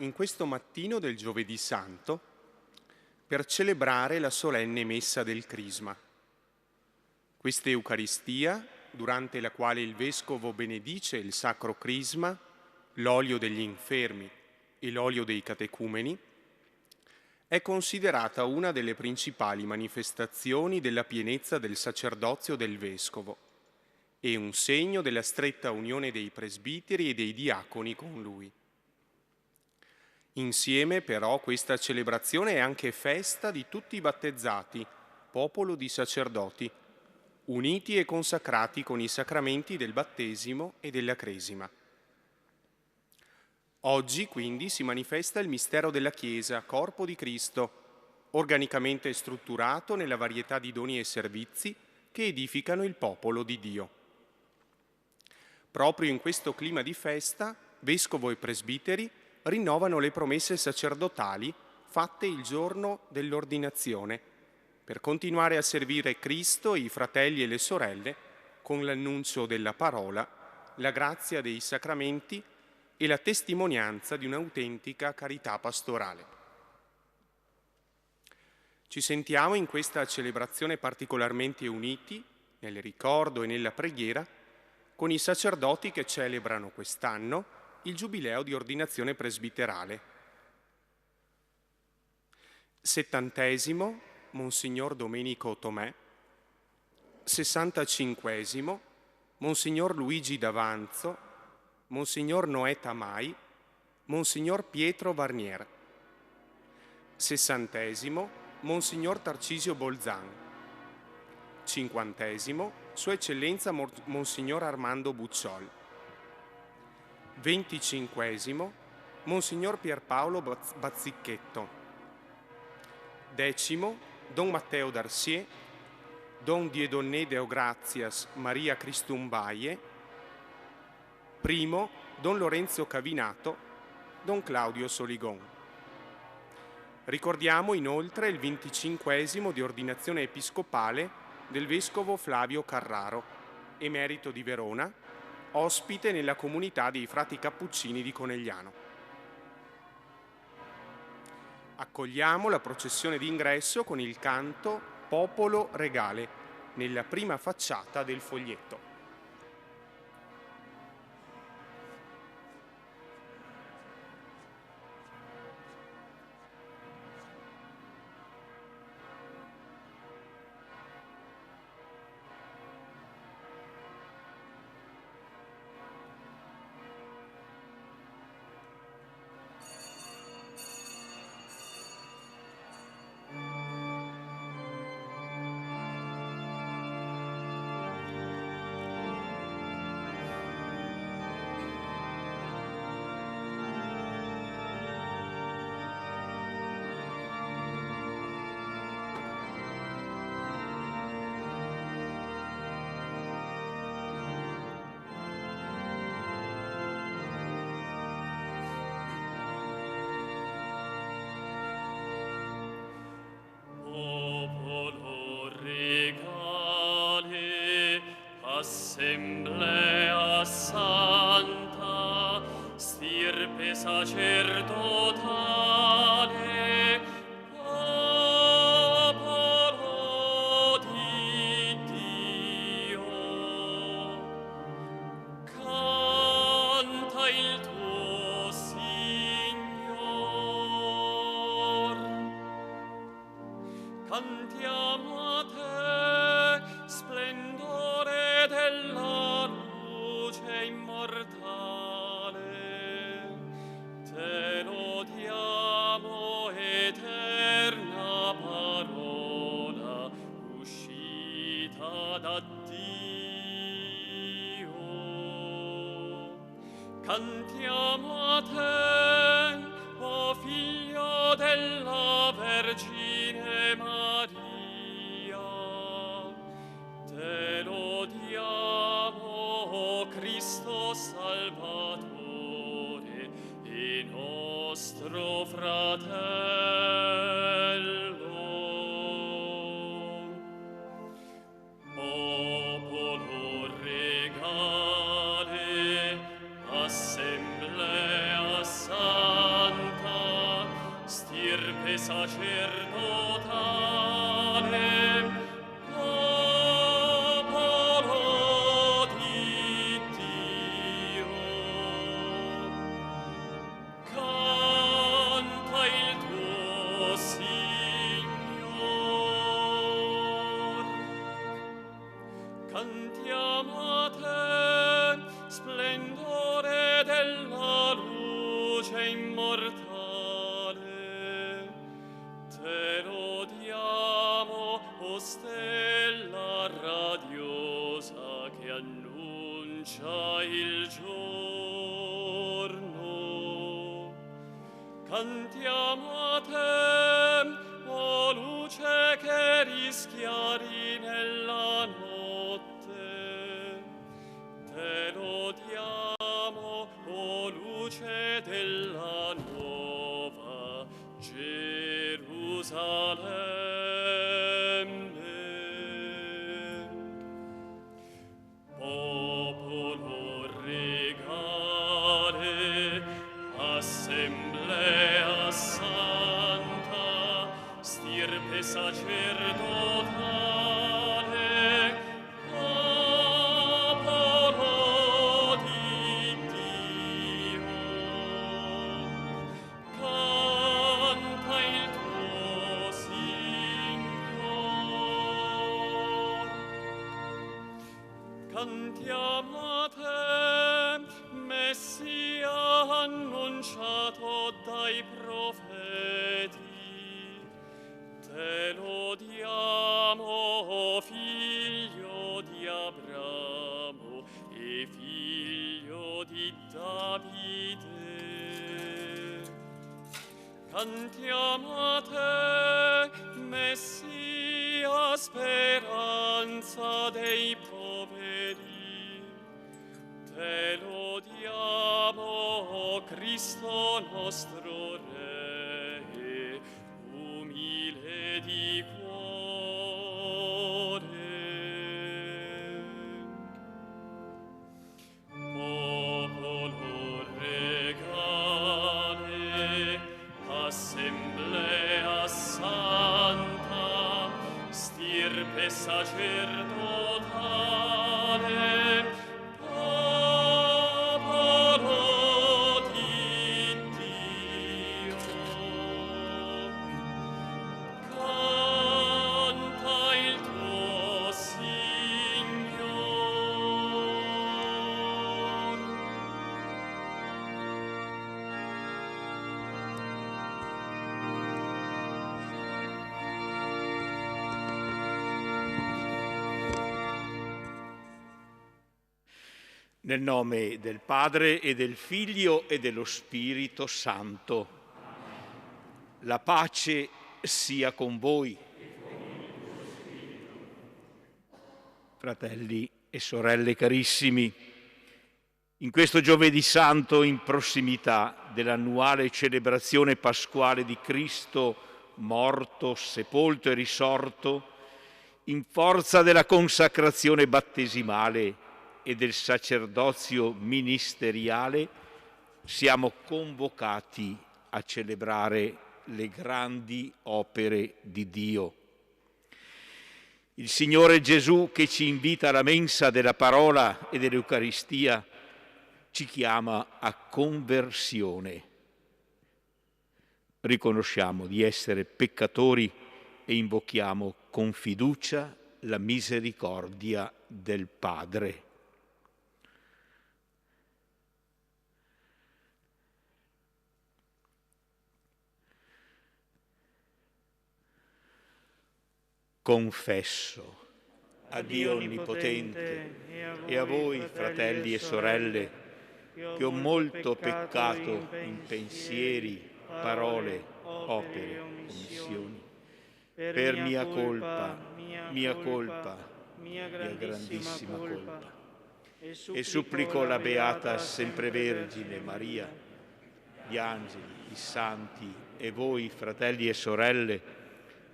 in questo mattino del Giovedì Santo per celebrare la solenne messa del Crisma. Questa Eucaristia, durante la quale il Vescovo benedice il Sacro Crisma, l'olio degli infermi e l'olio dei catecumeni, è considerata una delle principali manifestazioni della pienezza del sacerdozio del Vescovo e un segno della stretta unione dei presbiteri e dei diaconi con lui. Insieme però questa celebrazione è anche festa di tutti i battezzati, popolo di sacerdoti, uniti e consacrati con i sacramenti del battesimo e della cresima. Oggi quindi si manifesta il mistero della Chiesa, corpo di Cristo, organicamente strutturato nella varietà di doni e servizi che edificano il popolo di Dio. Proprio in questo clima di festa, vescovo e presbiteri rinnovano le promesse sacerdotali fatte il giorno dell'ordinazione, per continuare a servire Cristo e i fratelli e le sorelle con l'annuncio della parola, la grazia dei sacramenti e la testimonianza di un'autentica carità pastorale. Ci sentiamo in questa celebrazione particolarmente uniti, nel ricordo e nella preghiera, con i sacerdoti che celebrano quest'anno il Giubileo di ordinazione presbiterale. 70° Monsignor Domenico Tomè, 65° Monsignor Luigi D'Avanzo, Monsignor Noè Tamai, Monsignor Pietro Varnier, 60° Monsignor Tarcisio Bolzan, 50° Sua Eccellenza Monsignor Armando Bucciol, 25° Monsignor Pierpaolo Bazzicchetto, 10° Don Matteo Darcier, Don Dieudonné Deograzias Maria Cristumbaie, 1° Don Lorenzo Cavinato, Don Claudio Soligon. Ricordiamo inoltre il 25° di ordinazione episcopale del Vescovo Flavio Carraro, emerito di Verona, ospite nella comunità dei frati cappuccini di Conegliano. Accogliamo la processione d'ingresso con il canto Popolo Regale nella prima facciata del foglietto. Assemblea Santa, stirpe sacerdotale, popolo di Dio, canta il tuo Signor. Cantiamo a te, splendore della luce immortale, te lodiamo, eterna parola uscita da Dio. Cantiamo a te, o Figlio della Vergine Maria, te lodiamo, o Cristo Salvatore e nostro fratello. Popolo regale, assemblea santa, stirpe sacerdotale, popolo di Dio. Canta il tuo Signor. Cantiamo a te, splendore della luce immortale. Te lodiamo, o stella radiosa che annuncia il giorno. Cantiamo a te, o luce che rischiari nella notte. Te lodiamo, o luce della nuova Gerusalemme. Popolo regale, assemblea santa, stirpe sacerdotale, popolo di Dio. Canta il tuo Signor. Cantiamo a te, Messia annunciato dai profeti. Te lodiamo, figlio di Abramo e figlio di Davide. Cantiamo a te, Messia, speranza dei poveri. Te lodiamo, Cristo nostro Re, umile di cuore. Popolo regale, assemblea santa, stirpe sacerdotale, popolo di Dio. Canta il tuo Signor. Nel nome del Padre e del Figlio e dello Spirito Santo. La pace sia con voi. Fratelli e sorelle carissimi, in questo Giovedì Santo, in prossimità dell'annuale celebrazione pasquale di Cristo morto, sepolto e risorto, in forza della consacrazione battesimale e del sacerdozio ministeriale, siamo convocati a celebrare le grandi opere di Dio. Il Signore Gesù, che ci invita alla mensa della parola e dell'Eucaristia, ci chiama a conversione. Riconosciamo di essere peccatori e invochiamo con fiducia la misericordia del Padre. Confesso a Dio Onnipotente e a voi, fratelli e sorelle, che ho molto peccato in pensieri, parole, opere, omissioni, per mia colpa, mia grandissima colpa. E supplico la Beata Semprevergine Maria, gli angeli, i santi e voi, fratelli e sorelle,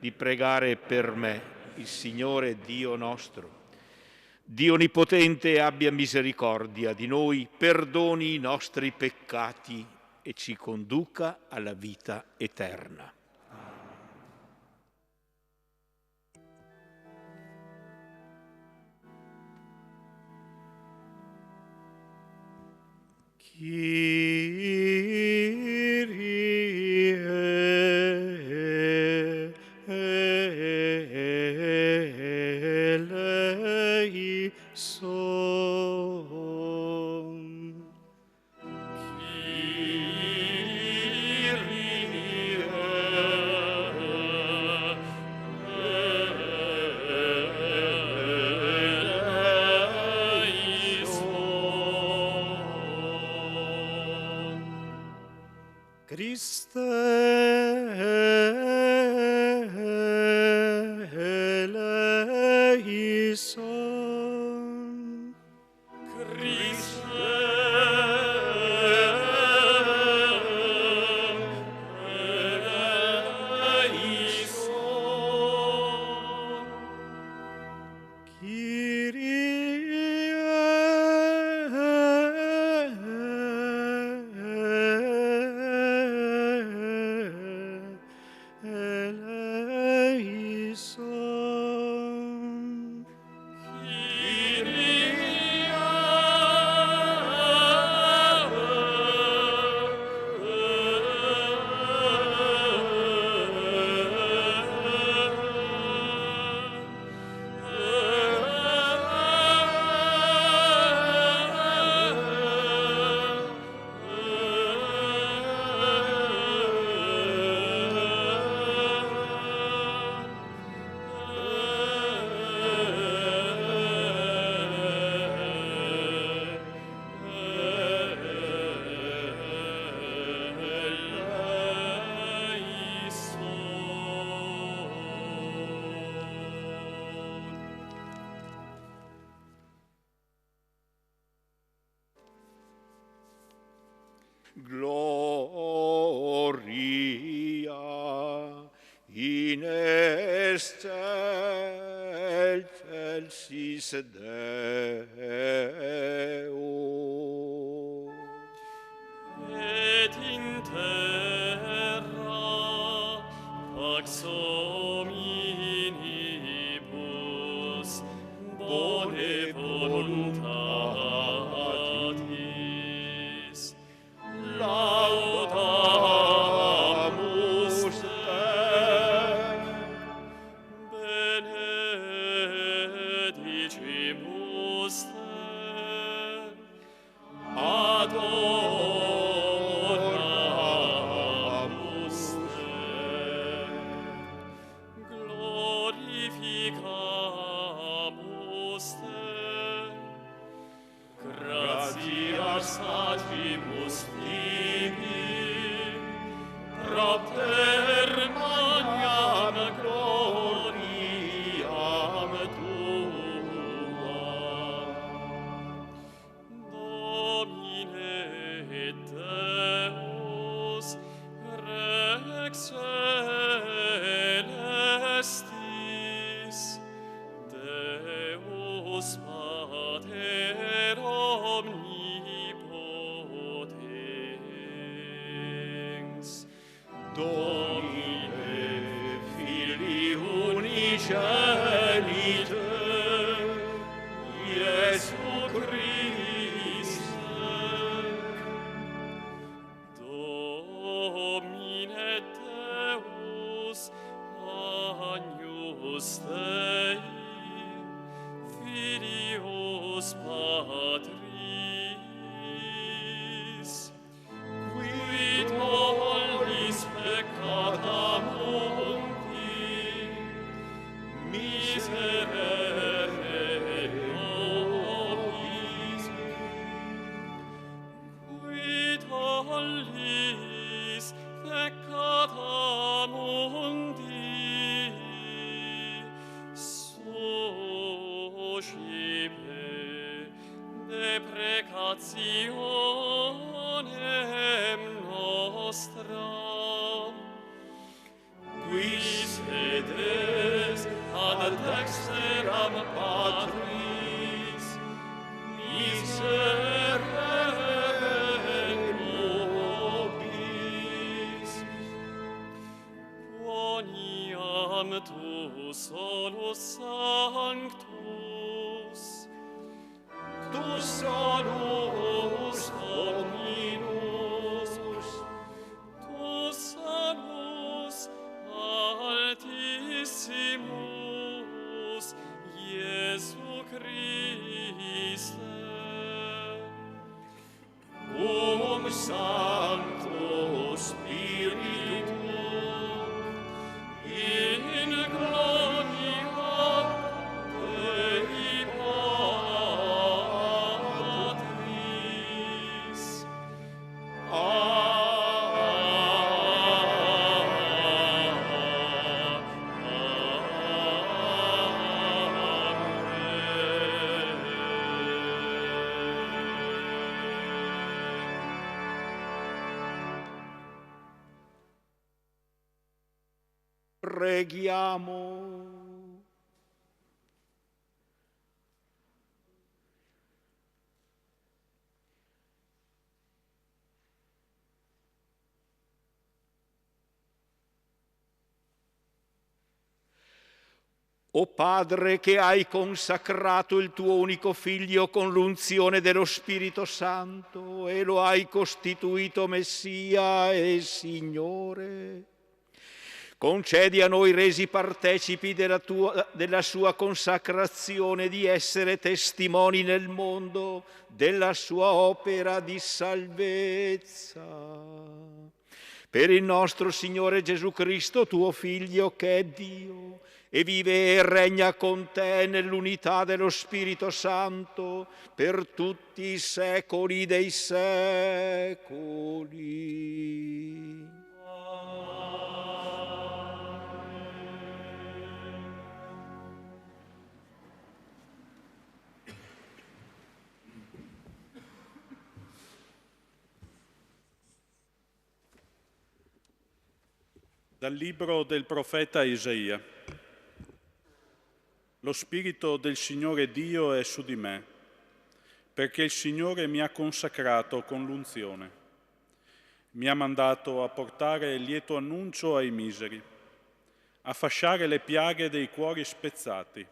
di pregare per me il Signore Dio nostro. Dio Onnipotente abbia misericordia di noi, perdoni i nostri peccati e ci conduca alla vita eterna. Kyrie eleison. Christe eleison. Gloria in excelsis Deo. Et in terra pax hominibus bone voluntatis laudamus te, benedicimus te, adoramus te, glorificamus te, gratias agimus tibi, propter magnam gloriam tua. Domine Deus, Rex celestis, Deus Pater omnipotens, Domine Filii unigenite, Iesu Christe, Domine Deus, Agnus Dei, Filius Patris, qui tollis peccata mundi, miserere nobis, qui tollis peccata mundi, suscipe deprecationem nostram, qui sedes ad dexteram Patris, miserere nobis, tu solus sanctus, Tu solus Dominus, tu salus altissimus, Iesu Christe. Sancto Spiritu, In gloria Dei Patris. preghiamo. O Padre, che hai consacrato il tuo unico Figlio con l'unzione dello Spirito Santo e lo hai costituito Messia e Signore, concedi a noi resi partecipi della sua consacrazione di essere testimoni nel mondo della sua opera di salvezza. Per il nostro Signore Gesù Cristo, tuo Figlio, che è Dio, e vive e regna con te nell'unità dello Spirito Santo per tutti i secoli dei secoli. Dal libro del profeta Isaia. Lo Spirito del Signore Dio è su di me, perché il Signore mi ha consacrato con l'unzione. Mi ha mandato a portare il lieto annuncio ai miseri, a fasciare le piaghe dei cuori spezzati,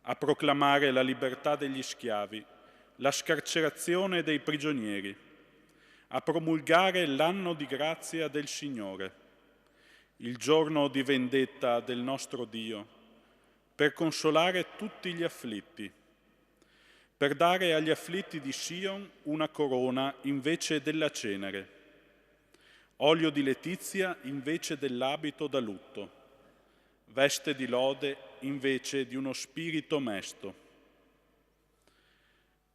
a proclamare la libertà degli schiavi, la scarcerazione dei prigionieri, a promulgare l'anno di grazia del Signore, il giorno di vendetta del nostro Dio, per consolare tutti gli afflitti, per dare agli afflitti di Sion una corona invece della cenere, olio di letizia invece dell'abito da lutto, veste di lode invece di uno spirito mesto.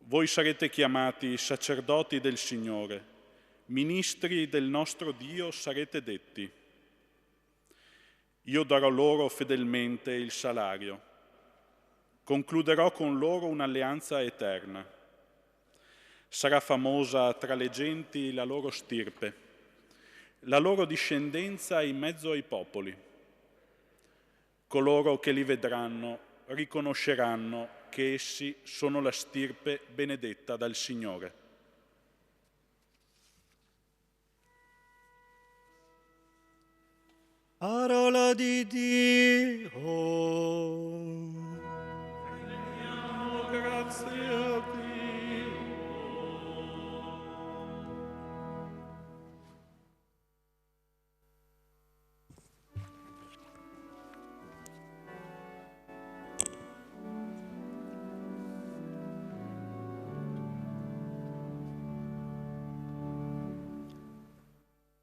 Voi sarete chiamati sacerdoti del Signore, ministri del nostro Dio sarete detti. Io darò loro fedelmente il salario. Concluderò con loro un'alleanza eterna. Sarà famosa tra le genti la loro stirpe, la loro discendenza in mezzo ai popoli. Coloro che li vedranno riconosceranno che essi sono la stirpe benedetta dal Signore. Parola di Dio. Grazie a Dio.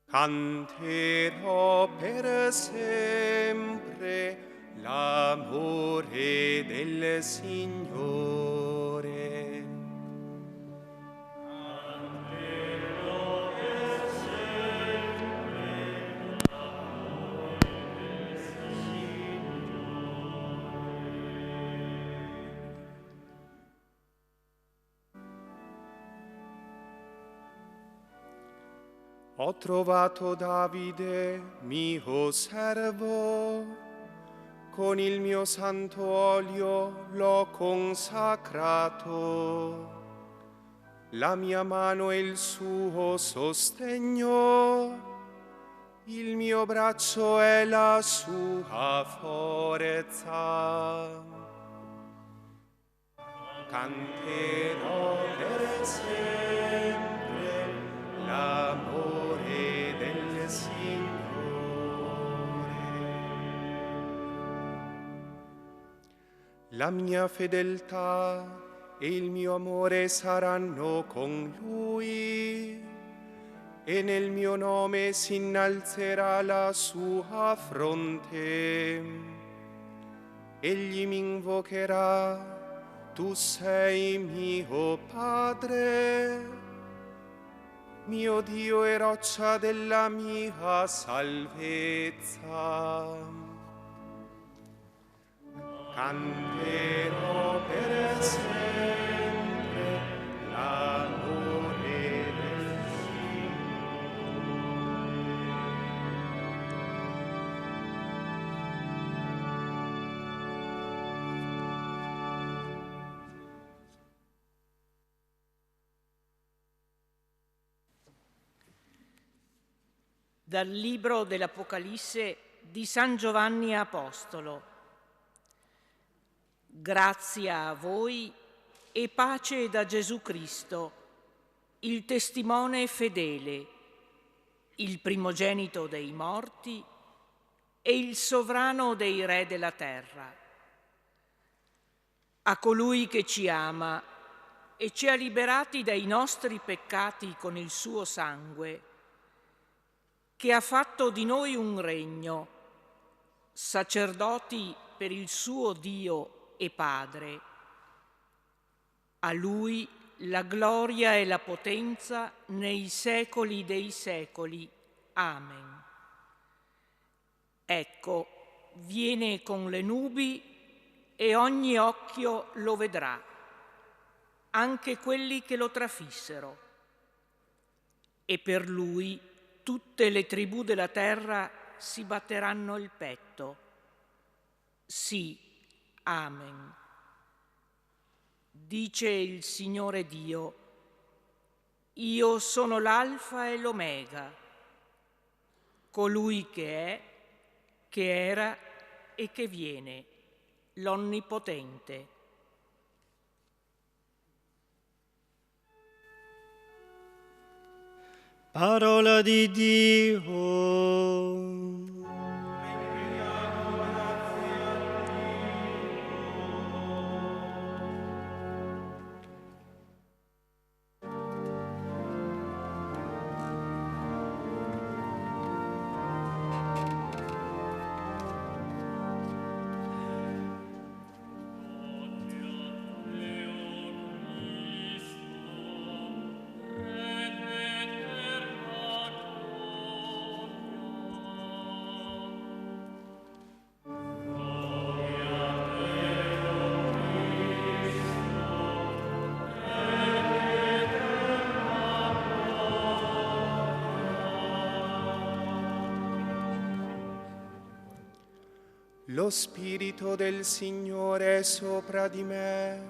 Canterò per sempre l'amore del Signore. Canterò per sempre l'amore del Signore. Ho trovato Davide, mio servo, con il mio santo olio l'ho consacrato. La mia mano è il suo sostegno, Il mio braccio è la sua forza. Canterò per sempre l'amore del Signore. La mia fedeltà e il mio amore saranno con Lui, e nel mio nome si innalzerà la sua fronte. Egli mi invocherà: tu sei mio Padre, mio Dio e roccia della mia salvezza. Canterò per sempre l'amore del Dal libro dell'Apocalisse di San Giovanni Apostolo. Grazia a voi e pace da Gesù Cristo, il testimone fedele, il primogenito dei morti e il sovrano dei re della terra. A colui che ci ama e ci ha liberati dai nostri peccati con il suo sangue, che ha fatto di noi un regno, sacerdoti per il suo Dio e Padre. A Lui la gloria e la potenza nei secoli dei secoli. Amen. Ecco, viene con le nubi e ogni occhio lo vedrà, anche quelli che lo trafissero. E per Lui tutte le tribù della terra si batteranno il petto. Sì, amen. Dice il Signore Dio: io sono l'Alfa e l'Omega, colui che è, che era e che viene, l'Onnipotente. Parola di Dio. Lo Spirito del Signore è sopra di me,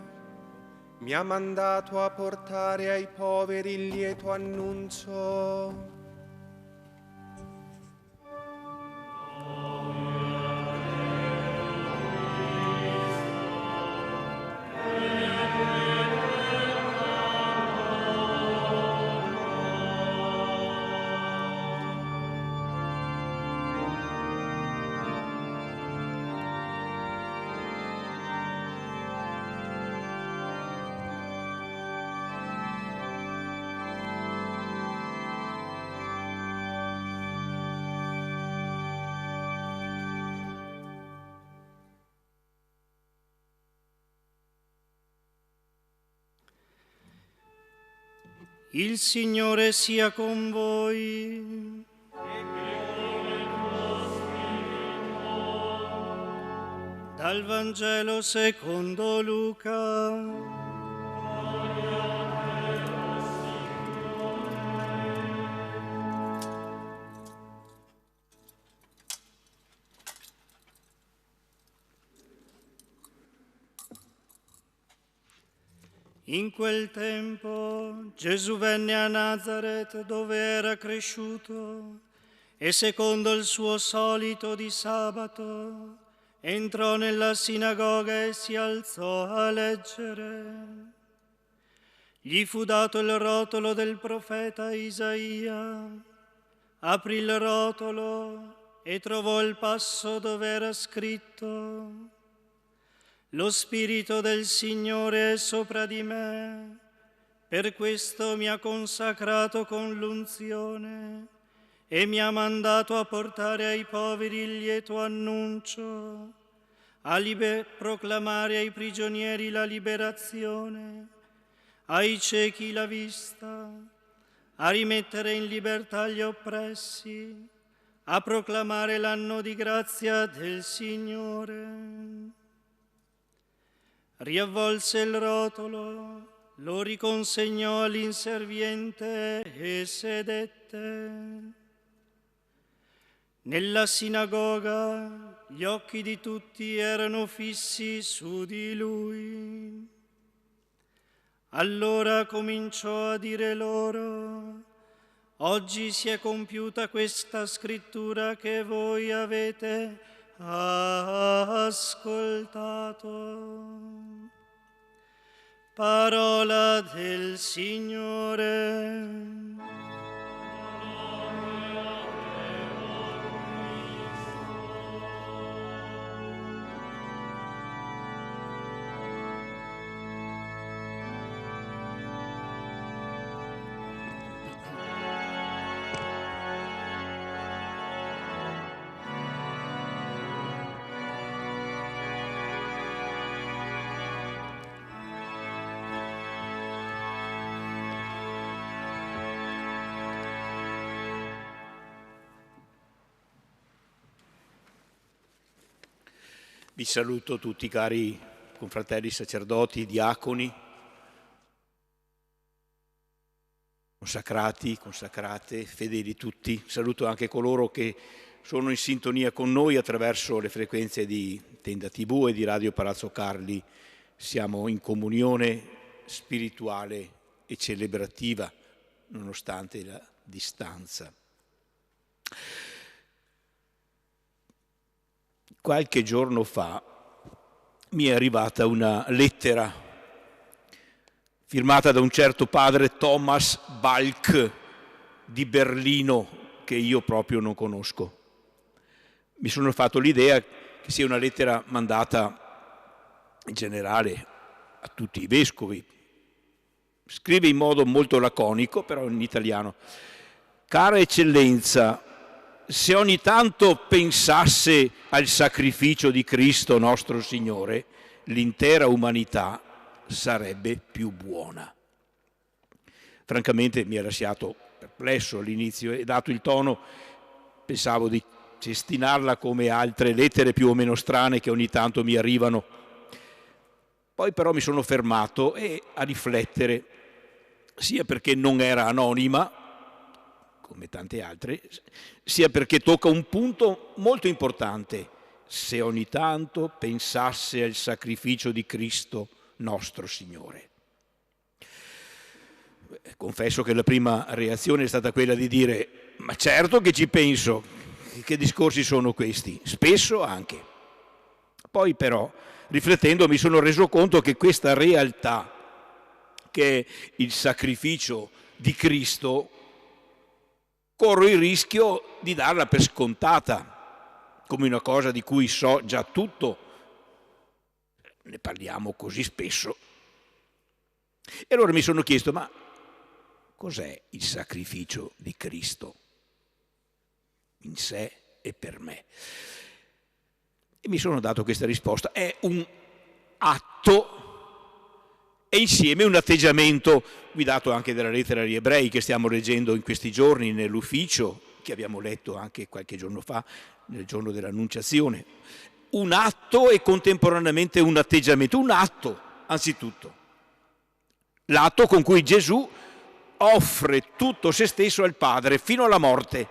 mi ha mandato a portare ai poveri il lieto annuncio. Il Signore sia con voi. Dal Vangelo secondo Luca. In quel tempo Gesù venne a Nazaret, dove era cresciuto, e secondo il suo solito di sabato entrò nella sinagoga e si alzò a leggere. Gli fu dato il rotolo del profeta Isaia. Aprì il rotolo e trovò il passo dove era scritto: Lo Spirito del Signore è sopra di me, per questo mi ha consacrato con l'unzione e mi ha mandato a portare ai poveri il lieto annuncio, a proclamare ai prigionieri la liberazione, ai ciechi la vista, a rimettere in libertà gli oppressi, a proclamare l'anno di grazia del Signore. Riavvolse il rotolo, lo riconsegnò all'inserviente e sedette. Nella sinagoga gli occhi di tutti erano fissi su di lui. Allora cominciò a dire loro: oggi si è compiuta questa scrittura che voi avete ascoltato. Parola del Signore. Vi saluto tutti cari confratelli sacerdoti, diaconi, consacrati, consacrate, fedeli tutti. Saluto anche coloro che sono in sintonia con noi attraverso le frequenze di Tenda TV e di Radio Palazzo Carli. Siamo in comunione spirituale e celebrativa nonostante la distanza. Qualche giorno fa mi è arrivata una lettera firmata da un certo padre Thomas Balk di Berlino, che io proprio non conosco. Mi sono fatto l'idea che sia una lettera mandata in generale a tutti i vescovi. Scrive in modo molto laconico, però in italiano: cara eccellenza, se ogni tanto pensasse al sacrificio di Cristo nostro Signore, l'intera umanità sarebbe più buona. Francamente mi ha lasciato perplesso all'inizio e, dato il tono, pensavo di cestinarla come altre lettere più o meno strane che ogni tanto mi arrivano. Poi però mi sono fermato a riflettere, sia perché non era anonima, come tante altre, sia perché tocca un punto molto importante: se ogni tanto pensasse al sacrificio di Cristo nostro Signore. Confesso che la prima reazione è stata quella di dire: ma certo che ci penso, che discorsi sono questi? Spesso anche. Poi però, riflettendo, mi sono reso conto che questa realtà, che è il sacrificio di Cristo, corro il rischio di darla per scontata, come una cosa di cui so già tutto. Ne parliamo così spesso. E allora mi sono chiesto: ma cos'è il sacrificio di Cristo in sé e per me? E mi sono dato questa risposta: è un atto e insieme un atteggiamento guidato anche dalla lettera agli Ebrei che stiamo leggendo in questi giorni nell'ufficio, che abbiamo letto anche qualche giorno fa, nel giorno dell'Annunciazione. Un atto e contemporaneamente un atteggiamento. Un atto, anzitutto. L'atto con cui Gesù offre tutto se stesso al Padre fino alla morte.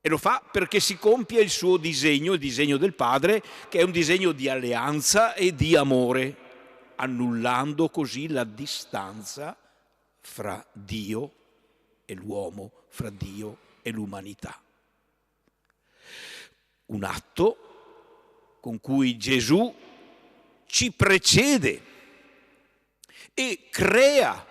E lo fa perché si compie il suo disegno, il disegno del Padre, che è un disegno di alleanza e di amore, annullando così la distanza fra Dio e l'uomo, fra Dio e l'umanità. Un atto con cui Gesù ci precede e crea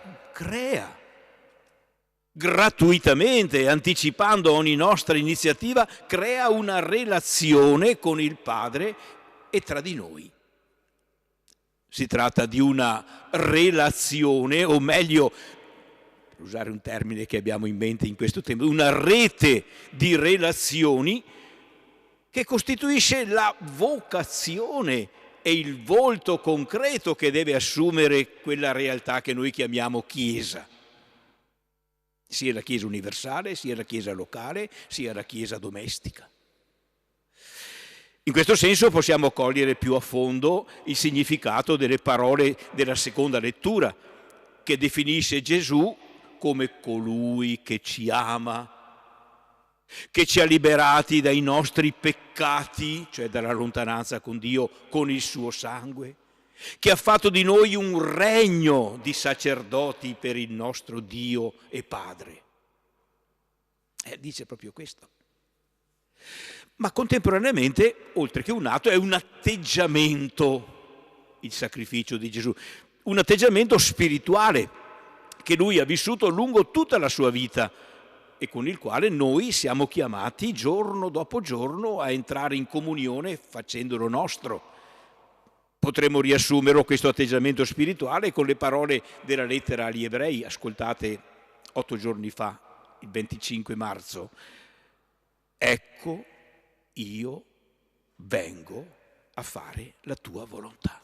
gratuitamente, anticipando ogni nostra iniziativa, crea una relazione con il Padre e tra di noi. Si tratta di una relazione, o meglio, per usare un termine che abbiamo in mente in questo tempo, una rete di relazioni che costituisce la vocazione e il volto concreto che deve assumere quella realtà che noi chiamiamo Chiesa. Sia la Chiesa universale, sia la Chiesa locale, sia la Chiesa domestica. In questo senso possiamo cogliere più a fondo il significato delle parole della seconda lettura, che definisce Gesù come colui che ci ama, che ci ha liberati dai nostri peccati, cioè dalla lontananza con Dio, con il suo sangue, che ha fatto di noi un regno di sacerdoti per il nostro Dio e Padre. Dice proprio questo. Ma contemporaneamente, oltre che un atto, è un atteggiamento, il sacrificio di Gesù, un atteggiamento spirituale che lui ha vissuto lungo tutta la sua vita e con il quale noi siamo chiamati giorno dopo giorno a entrare in comunione facendolo nostro. Potremmo riassumere questo atteggiamento spirituale con le parole della lettera agli Ebrei, ascoltate 8 giorni fa, il 25 marzo. Ecco, io vengo a fare la tua volontà.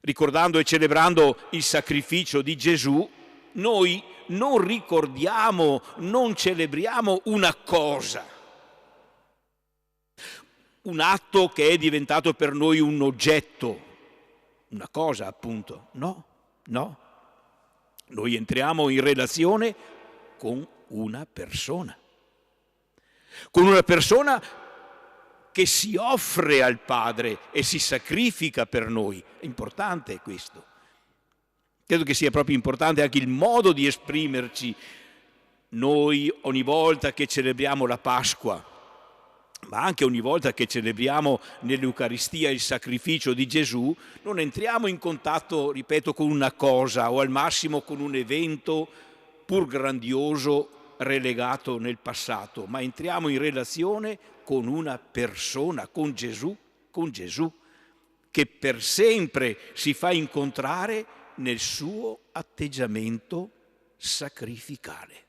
Ricordando e celebrando il sacrificio di Gesù, noi non ricordiamo, non celebriamo una cosa, un atto che è diventato per noi un oggetto, una cosa appunto. No. Noi entriamo in relazione con una persona che si offre al Padre e si sacrifica per noi. È importante questo. Credo che sia proprio importante anche il modo di esprimerci. Noi ogni volta che celebriamo la Pasqua, ma anche ogni volta che celebriamo nell'Eucaristia il sacrificio di Gesù, non entriamo in contatto, ripeto, con una cosa o al massimo con un evento pur grandioso relegato nel passato, ma entriamo in relazione con una persona, con Gesù, che per sempre si fa incontrare nel suo atteggiamento sacrificale.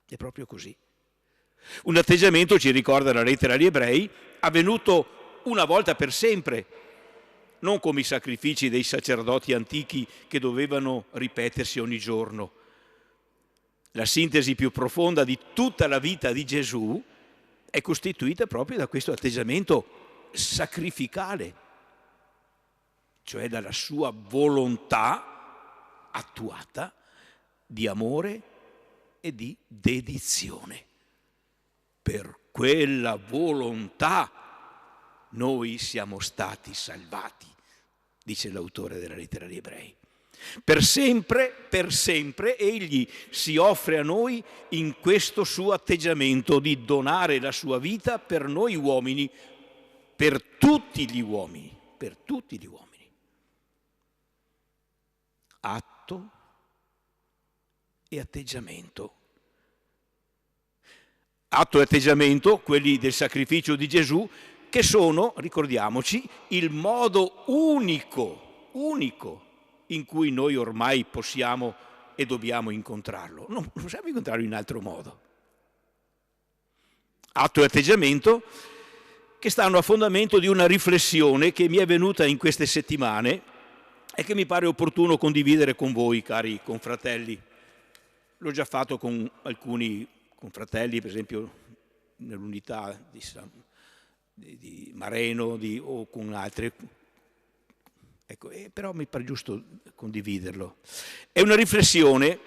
È proprio così. Un atteggiamento, ci ricorda la lettera agli Ebrei, avvenuto una volta per sempre, non come i sacrifici dei sacerdoti antichi che dovevano ripetersi ogni giorno. La sintesi più profonda di tutta la vita di Gesù è costituita proprio da questo atteggiamento sacrificale, cioè dalla sua volontà attuata di amore e di dedizione. Per quella volontà noi siamo stati salvati, dice l'autore della lettera agli Ebrei. Per sempre egli si offre a noi in questo suo atteggiamento di donare la sua vita per noi uomini, per tutti gli uomini. Atto e atteggiamento. Atto e atteggiamento, quelli del sacrificio di Gesù, che sono, ricordiamoci, il modo unico in cui noi ormai possiamo e dobbiamo incontrarlo. Non possiamo incontrarlo in altro modo. Atto e atteggiamento che stanno a fondamento di una riflessione che mi è venuta in queste settimane e che mi pare opportuno condividere con voi, cari confratelli. L'ho già fatto con alcuni confratelli, per esempio nell'unità di Mareno o con altri. Ecco, però mi pare giusto condividerlo. È una riflessione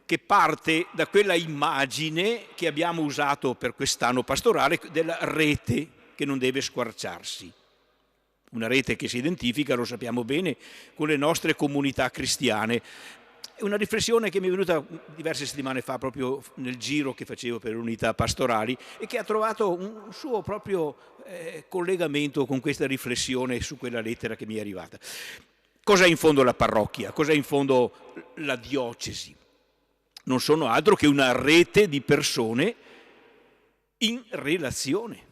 che parte da quella immagine che abbiamo usato per quest'anno pastorale della rete che non deve squarciarsi. Una rete che si identifica, lo sappiamo bene, con le nostre comunità cristiane. È una riflessione che mi è venuta diverse settimane fa, proprio nel giro che facevo per le unità pastorali, e che ha trovato un suo proprio collegamento con questa riflessione su quella lettera che mi è arrivata. Cos'è in fondo la parrocchia? Cos'è in fondo la diocesi? Non sono altro che una rete di persone in relazione.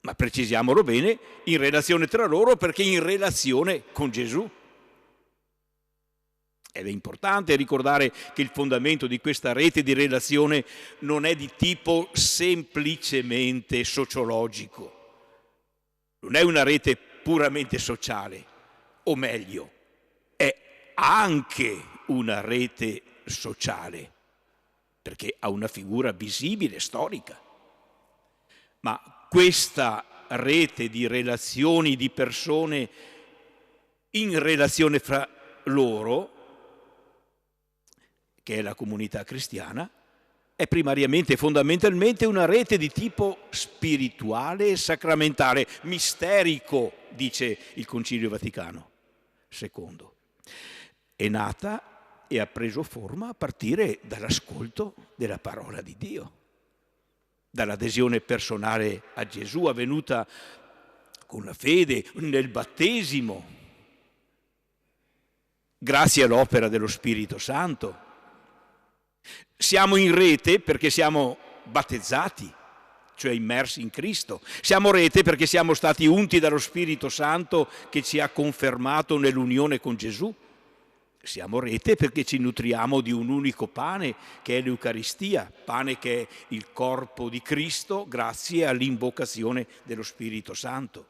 Ma precisiamolo bene, in relazione tra loro, perché in relazione con Gesù. Ed è importante ricordare che il fondamento di questa rete di relazione non è di tipo semplicemente sociologico. Non è una rete puramente sociale, o meglio, è anche una rete sociale, perché ha una figura visibile, storica. Ma questa rete di relazioni, di persone in relazione fra loro, che è la comunità cristiana, è primariamente e fondamentalmente una rete di tipo spirituale e sacramentale, misterico, dice il Concilio Vaticano II. È nata e ha preso forma a partire dall'ascolto della parola di Dio, dall'adesione personale a Gesù avvenuta con la fede, nel battesimo, grazie all'opera dello Spirito Santo. Siamo in rete perché siamo battezzati, cioè immersi in Cristo. Siamo rete perché siamo stati unti dallo Spirito Santo che ci ha confermato nell'unione con Gesù. Siamo rete perché ci nutriamo di un unico pane, che è l'Eucaristia, pane che è il corpo di Cristo grazie all'invocazione dello Spirito Santo.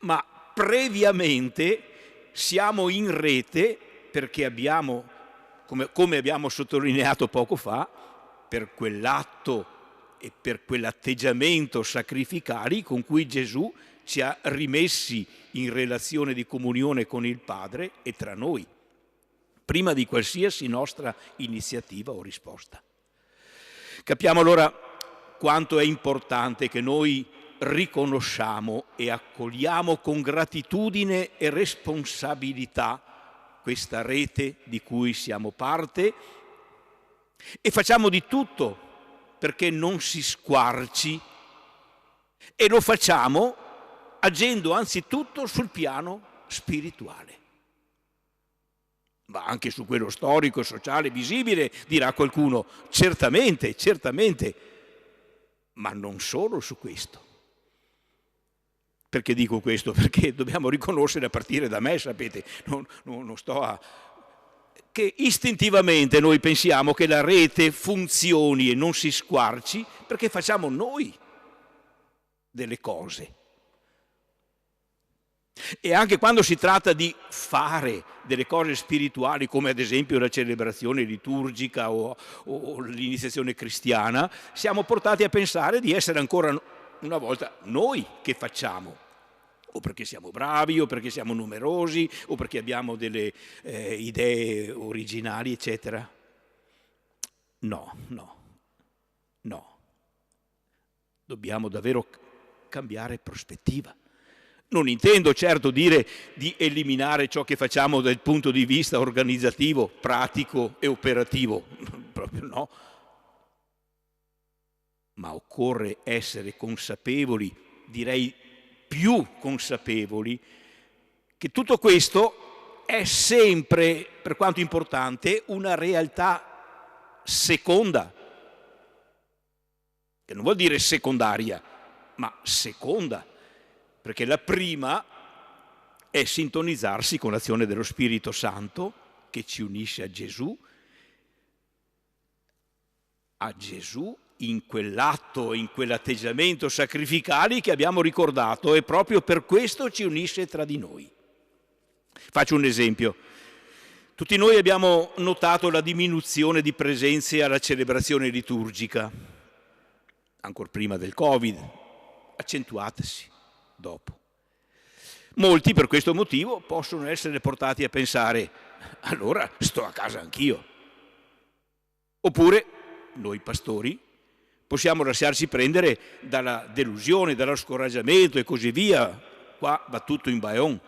Ma previamente siamo in rete perché abbiamo, come abbiamo sottolineato poco fa, per quell'atto e per quell'atteggiamento sacrificali con cui Gesù ci ha rimessi in relazione di comunione con il Padre e tra noi, prima di qualsiasi nostra iniziativa o risposta. Capiamo allora quanto è importante che noi riconosciamo e accogliamo con gratitudine e responsabilità questa rete di cui siamo parte e facciamo di tutto perché non si squarci, e lo facciamo agendo anzitutto sul piano spirituale. Ma anche su quello storico, sociale, visibile, dirà qualcuno, certamente, ma non solo su questo. Perché dico questo? Perché dobbiamo riconoscere, a partire da me, sapete, non sto a... che istintivamente noi pensiamo che la rete funzioni e non si squarci perché facciamo noi delle cose. E anche quando si tratta di fare delle cose spirituali, come ad esempio la celebrazione liturgica o l'iniziazione cristiana, siamo portati a pensare di essere ancora una volta noi che facciamo, o perché siamo bravi, o perché siamo numerosi, o perché abbiamo delle idee originali, eccetera. No. Dobbiamo davvero cambiare prospettiva. Non intendo certo dire di eliminare ciò che facciamo dal punto di vista organizzativo, pratico e operativo, proprio no. Ma occorre essere consapevoli, direi più consapevoli, che tutto questo è sempre, per quanto importante, una realtà seconda, che non vuol dire secondaria, ma seconda. Perché la prima è sintonizzarsi con l'azione dello Spirito Santo che ci unisce a Gesù in quell'atto, in quell'atteggiamento sacrificali che abbiamo ricordato, e proprio per questo ci unisce tra di noi. Faccio un esempio. Tutti noi abbiamo notato la diminuzione di presenze alla celebrazione liturgica, ancor prima del Covid, accentuatasi dopo. Molti per questo motivo possono essere portati a pensare: allora sto a casa anch'io. Oppure noi pastori possiamo lasciarci prendere dalla delusione, dallo scoraggiamento e così via. Qua va tutto in baon.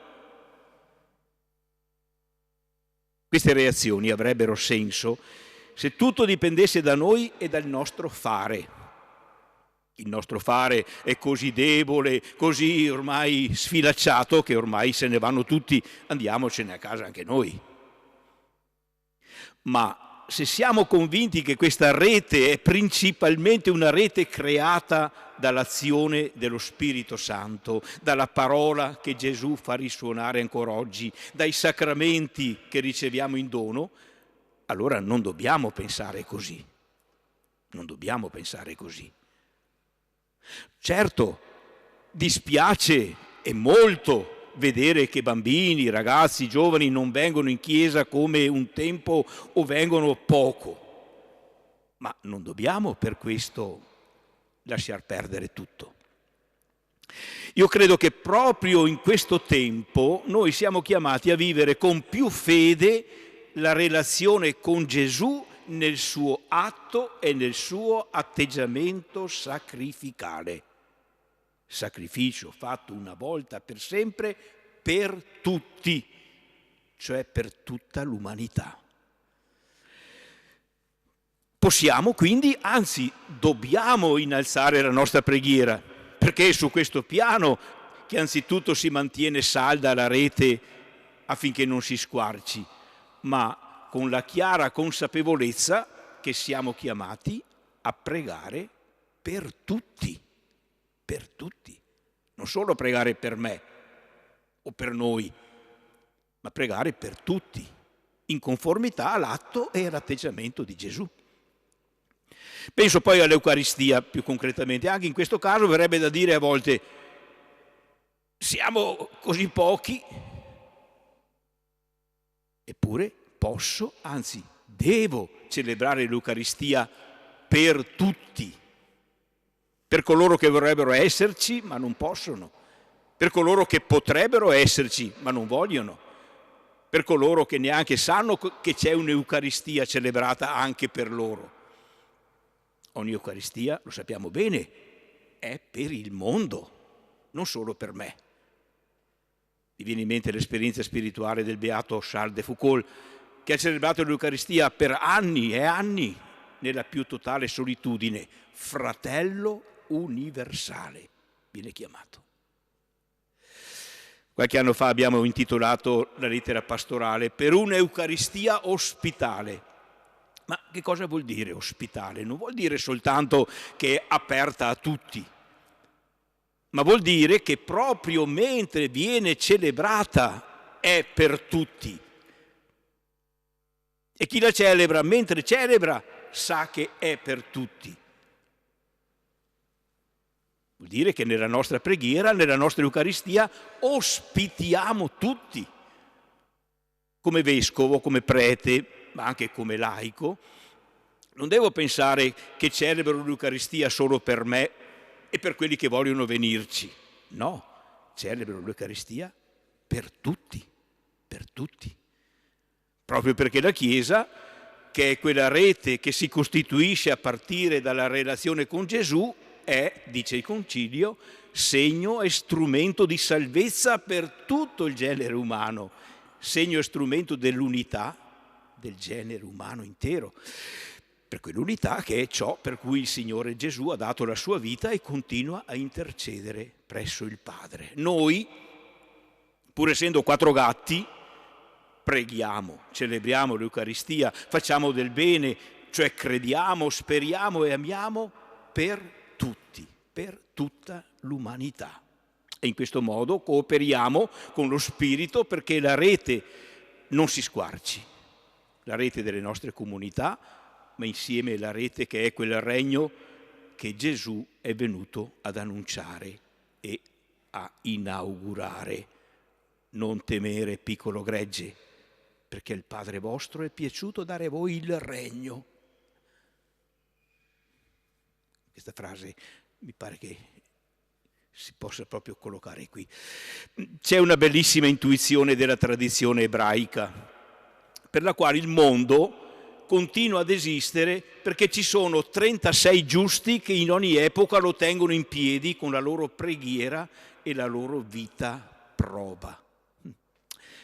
Queste reazioni avrebbero senso se tutto dipendesse da noi e dal nostro fare. Il nostro fare è così debole, così ormai sfilacciato, che ormai se ne vanno tutti, andiamocene a casa anche noi. Ma se siamo convinti che questa rete è principalmente una rete creata dall'azione dello Spirito Santo, dalla parola che Gesù fa risuonare ancora oggi, dai sacramenti che riceviamo in dono, allora non dobbiamo pensare così. Non dobbiamo pensare così. Certo, dispiace e molto vedere che bambini, ragazzi, giovani non vengono in chiesa come un tempo o vengono poco, ma non dobbiamo per questo lasciar perdere tutto. Io credo che proprio in questo tempo noi siamo chiamati a vivere con più fede la relazione con Gesù nel suo atto e nel suo atteggiamento sacrificale. Sacrificio fatto una volta per sempre per tutti, cioè per tutta l'umanità. Possiamo quindi, anzi dobbiamo innalzare la nostra preghiera, perché è su questo piano che anzitutto si mantiene salda la rete affinché non si squarci, ma con la chiara consapevolezza che siamo chiamati a pregare per tutti. Per tutti, non solo pregare per me o per noi, ma pregare per tutti, in conformità all'atto e all'atteggiamento di Gesù. Penso poi all'Eucaristia più concretamente. Anche in questo caso verrebbe da dire a volte: siamo così pochi, eppure posso, anzi devo celebrare l'Eucaristia per tutti. Per coloro che vorrebbero esserci ma non possono, per coloro che potrebbero esserci ma non vogliono, per coloro che neanche sanno che c'è un'Eucaristia celebrata anche per loro. Ogni Eucaristia, lo sappiamo bene, è per il mondo, non solo per me. Mi viene in mente l'esperienza spirituale del beato Charles de Foucauld, che ha celebrato l'Eucaristia per anni e anni nella più totale solitudine, fratello universale viene chiamato. Qualche anno fa abbiamo intitolato la lettera pastorale per un'Eucaristia ospitale. Ma che cosa vuol dire ospitale? Non vuol dire soltanto che è aperta a tutti, ma vuol dire che proprio mentre viene celebrata è per tutti. E chi la celebra mentre celebra sa che è per tutti. Vuol dire che nella nostra preghiera, nella nostra Eucaristia, ospitiamo tutti. Come vescovo, come prete, ma anche come laico, non devo pensare che celebro l'Eucaristia solo per me e per quelli che vogliono venirci. No, celebro l'Eucaristia per tutti, per tutti. Proprio perché la Chiesa, che è quella rete che si costituisce a partire dalla relazione con Gesù, è, dice il Concilio, segno e strumento di salvezza per tutto il genere umano, segno e strumento dell'unità del genere umano intero, per quell'unità che è ciò per cui il Signore Gesù ha dato la sua vita e continua a intercedere presso il Padre. Noi, pur essendo quattro gatti, preghiamo, celebriamo l'Eucaristia, facciamo del bene, cioè crediamo, speriamo e amiamo per tutti, per tutta l'umanità. E in questo modo cooperiamo con lo Spirito perché la rete non si squarci, la rete delle nostre comunità, ma insieme la rete che è quel regno che Gesù è venuto ad annunciare e a inaugurare. Non temere, piccolo gregge, perché il Padre vostro è piaciuto dare a voi il regno. Questa frase mi pare che si possa proprio collocare qui. C'è una bellissima intuizione della tradizione ebraica, per la quale il mondo continua ad esistere perché ci sono 36 giusti che in ogni epoca lo tengono in piedi con la loro preghiera e la loro vita proba.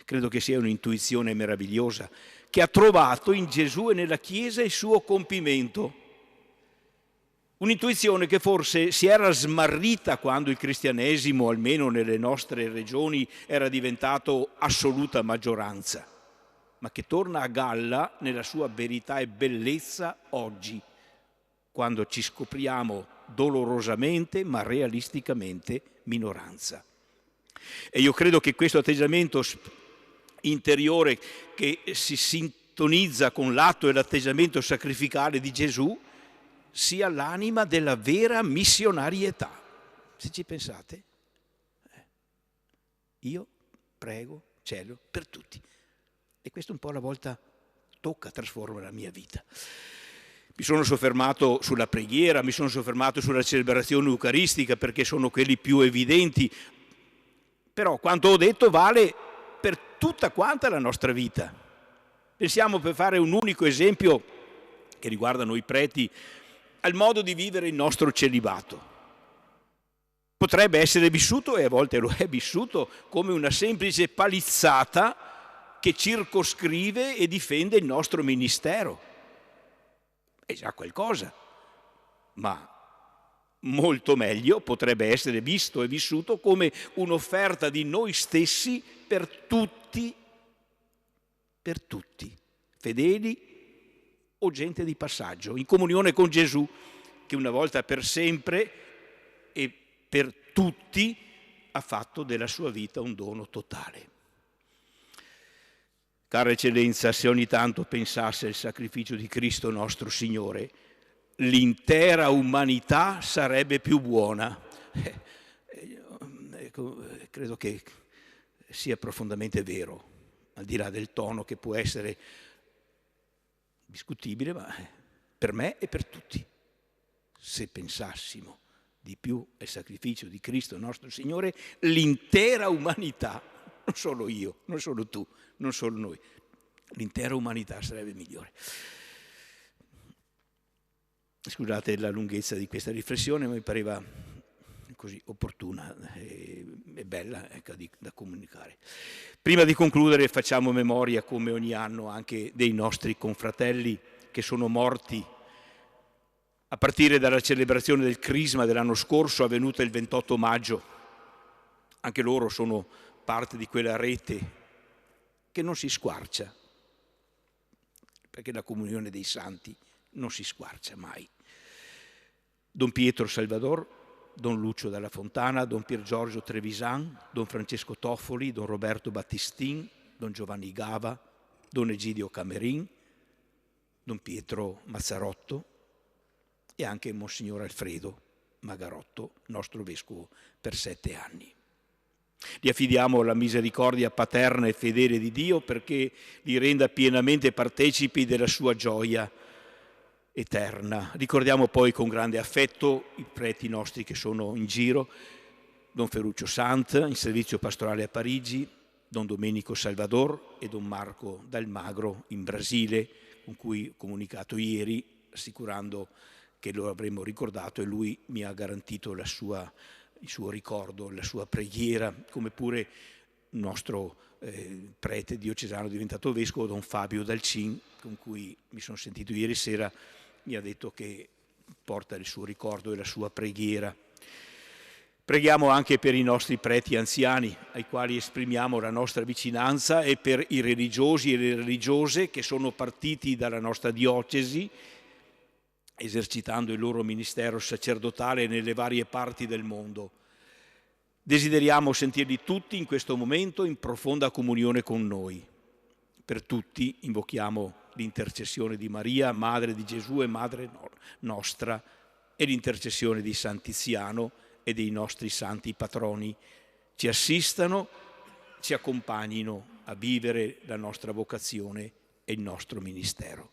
Credo che sia un'intuizione meravigliosa, che ha trovato in Gesù e nella Chiesa il suo compimento. Un'intuizione che forse si era smarrita quando il cristianesimo, almeno nelle nostre regioni, era diventato assoluta maggioranza, ma che torna a galla nella sua verità e bellezza oggi, quando ci scopriamo dolorosamente ma realisticamente minoranza. E io credo che questo atteggiamento interiore che si sintonizza con l'atto e l'atteggiamento sacrificale di Gesù sia l'anima della vera missionarietà. Se ci pensate, io prego, celo per tutti. E questo un po' alla volta tocca, trasforma la mia vita. Mi sono soffermato sulla preghiera, mi sono soffermato sulla celebrazione eucaristica perché sono quelli più evidenti, però quanto ho detto vale per tutta quanta la nostra vita. Pensiamo, per fare un unico esempio che riguarda noi preti, al modo di vivere il nostro celibato. Potrebbe essere vissuto, e a volte lo è vissuto, come una semplice palizzata che circoscrive e difende il nostro ministero. È già qualcosa, ma molto meglio potrebbe essere visto e vissuto come un'offerta di noi stessi per tutti, fedeli o gente di passaggio, in comunione con Gesù, che una volta per sempre e per tutti ha fatto della sua vita un dono totale. Cara eccellenza, se ogni tanto pensasse al sacrificio di Cristo nostro Signore, l'intera umanità sarebbe più buona. Credo che sia profondamente vero, al di là del tono che può essere discutibile, ma per me e per tutti. Se pensassimo di più al sacrificio di Cristo nostro Signore, l'intera umanità, non solo io, non solo tu, non solo noi, l'intera umanità sarebbe migliore. Scusate la lunghezza di questa riflessione, ma mi pareva così opportuna e bella, ecco, da comunicare. Prima di concludere facciamo memoria, come ogni anno, anche dei nostri confratelli che sono morti a partire dalla celebrazione del Crisma dell'anno scorso, avvenuta il 28 maggio. Anche loro sono parte di quella rete che non si squarcia, perché la comunione dei santi non si squarcia mai. Don Pietro Salvador, Don Lucio della Fontana, Don Pier Giorgio Trevisan, Don Francesco Toffoli, Don Roberto Battistin, Don Giovanni Gava, Don Egidio Camerin, Don Pietro Mazzarotto e anche Monsignor Alfredo Magarotto, nostro vescovo per 7 anni. Li affidiamo alla misericordia paterna e fedele di Dio perché li renda pienamente partecipi della sua gioia eterna. Ricordiamo poi con grande affetto i preti nostri che sono in giro, Don Ferruccio Sant in servizio pastorale a Parigi, Don Domenico Salvador e Don Marco Dalmagro in Brasile, con cui ho comunicato ieri, assicurando che lo avremmo ricordato e lui mi ha garantito il suo ricordo, la sua preghiera, come pure il nostro prete diocesano diventato vescovo, Don Fabio Dalcin, con cui mi sono sentito ieri sera, mi ha detto che porta il suo ricordo e la sua preghiera. Preghiamo anche per i nostri preti anziani, ai quali esprimiamo la nostra vicinanza, e per i religiosi e le religiose che sono partiti dalla nostra diocesi, esercitando il loro ministero sacerdotale nelle varie parti del mondo. Desideriamo sentirli tutti in questo momento in profonda comunione con noi. Per tutti invochiamo l'intercessione di Maria, Madre di Gesù e Madre nostra, e l'intercessione di San Tiziano e dei nostri santi patroni. Ci assistano, ci accompagnino a vivere la nostra vocazione e il nostro ministero.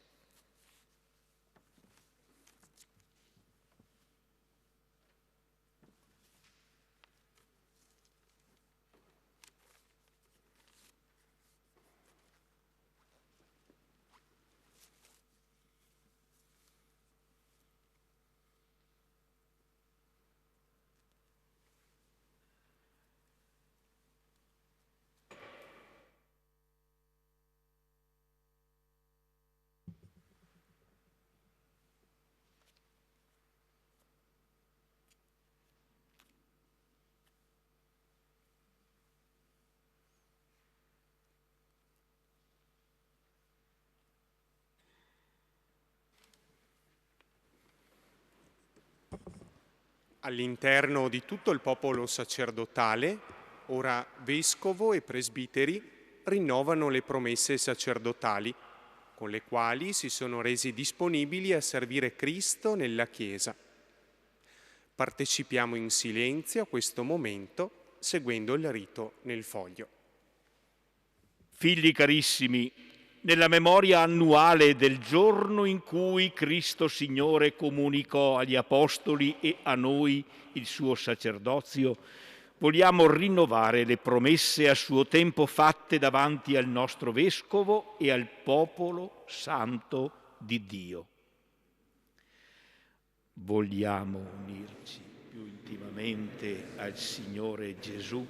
all'interno di tutto il popolo sacerdotale, ora vescovo e presbiteri rinnovano le promesse sacerdotali, con le quali si sono resi disponibili a servire Cristo nella Chiesa. Partecipiamo in silenzio a questo momento, seguendo il rito nel foglio. Figli carissimi, nella memoria annuale del giorno in cui Cristo Signore comunicò agli Apostoli e a noi il suo sacerdozio, vogliamo rinnovare le promesse a suo tempo fatte davanti al nostro Vescovo e al popolo santo di Dio. Vogliamo unirci più intimamente al Signore Gesù,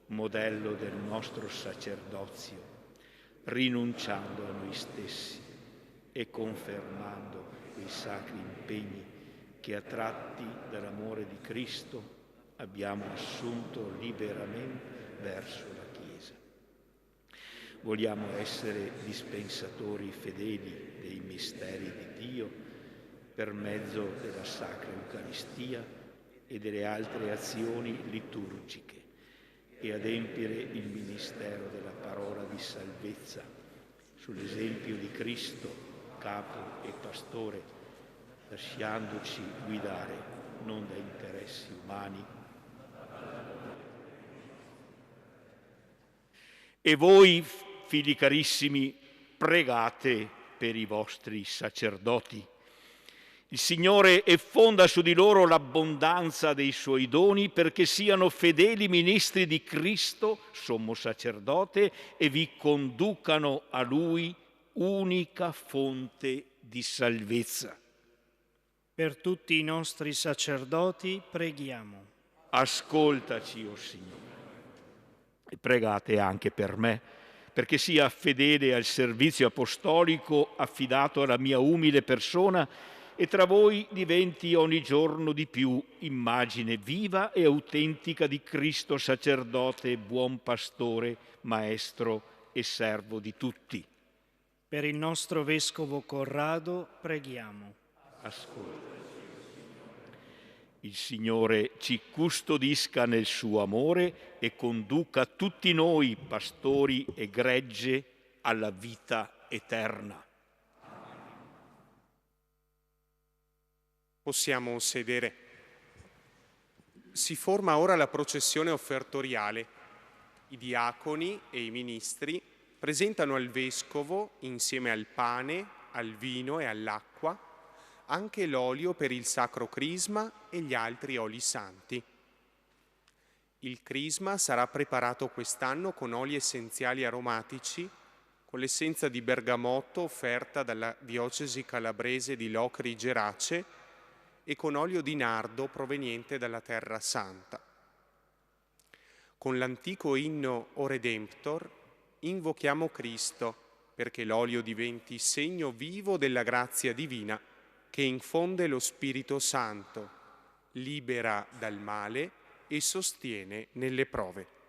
modello del nostro sacerdozio, rinunciando a noi stessi e confermando quei sacri impegni che, attratti dall'amore di Cristo, abbiamo assunto liberamente verso la Chiesa. Vogliamo essere dispensatori fedeli dei misteri di Dio per mezzo della Sacra Eucaristia e delle altre azioni liturgiche e adempiere il ministero della parola di salvezza sull'esempio di Cristo, capo e pastore, lasciandoci guidare non da interessi umani. E voi, figli carissimi, pregate per i vostri sacerdoti. Il Signore effonda su di loro l'abbondanza dei suoi doni perché siano fedeli ministri di Cristo, sommo sacerdote, e vi conducano a Lui, unica fonte di salvezza. Per tutti i nostri sacerdoti preghiamo. Ascoltaci, o Signore, e pregate anche per me, perché sia fedele al servizio apostolico affidato alla mia umile persona e tra voi diventi ogni giorno di più immagine viva e autentica di Cristo sacerdote, buon pastore, maestro e servo di tutti. Per il nostro Vescovo Corrado preghiamo. Ascolta. Il Signore ci custodisca nel suo amore e conduca tutti noi, pastori e gregge, alla vita eterna. Possiamo sedere. Si forma ora la processione offertoriale. I diaconi e i ministri presentano al Vescovo, insieme al pane, al vino e all'acqua, anche l'olio per il sacro crisma e gli altri oli santi. Il crisma sarà preparato quest'anno con oli essenziali aromatici, con l'essenza di bergamotto offerta dalla diocesi calabrese di Locri Gerace e con olio di nardo proveniente dalla Terra Santa. Con l'antico inno O Redemptor invochiamo Cristo perché l'olio diventi segno vivo della grazia divina che infonde lo Spirito Santo, libera dal male e sostiene nelle prove.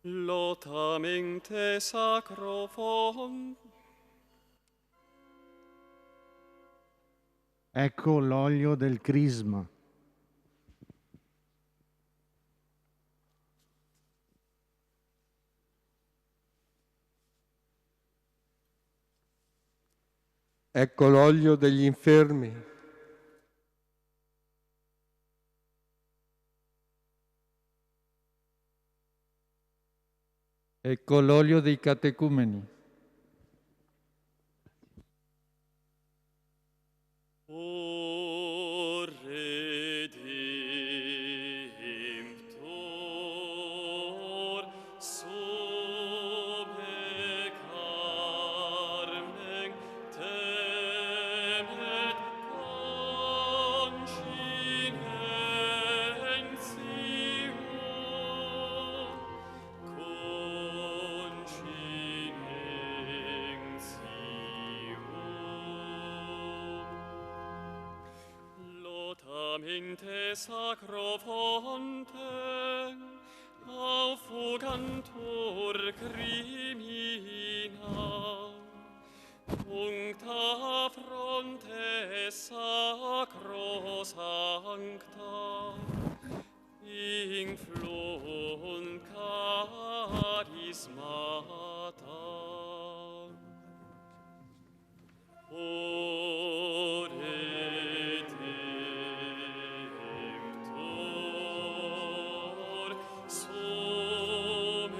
Lotamente sacro font. Ecco l'olio del crisma. Ecco l'olio degli infermi. Ecco l'olio dei catecumeni. O Redemptor, summe carmen temet Lotamente sacro fonte, auffugantur crimina, puncta fronte sacro sancta, influnt charismata. O Redemptor, summe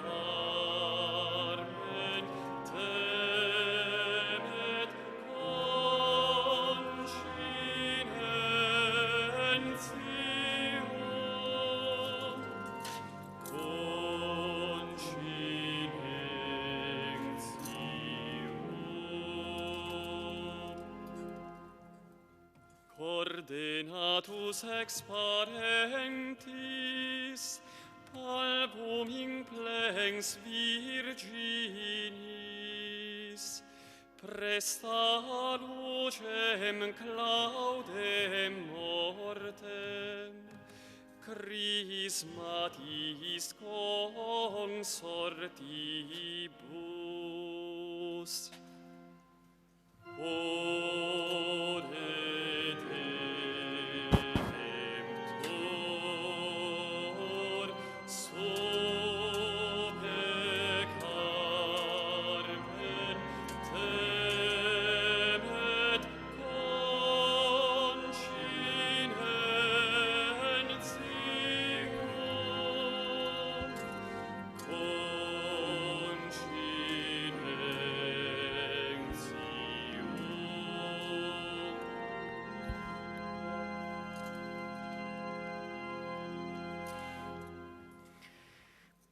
carmen temet Ordenatus ex parentis, album inclens virginis, presta lucem claudem mortem, Chrismatis consortibus. O Redemptor, summe carmen temet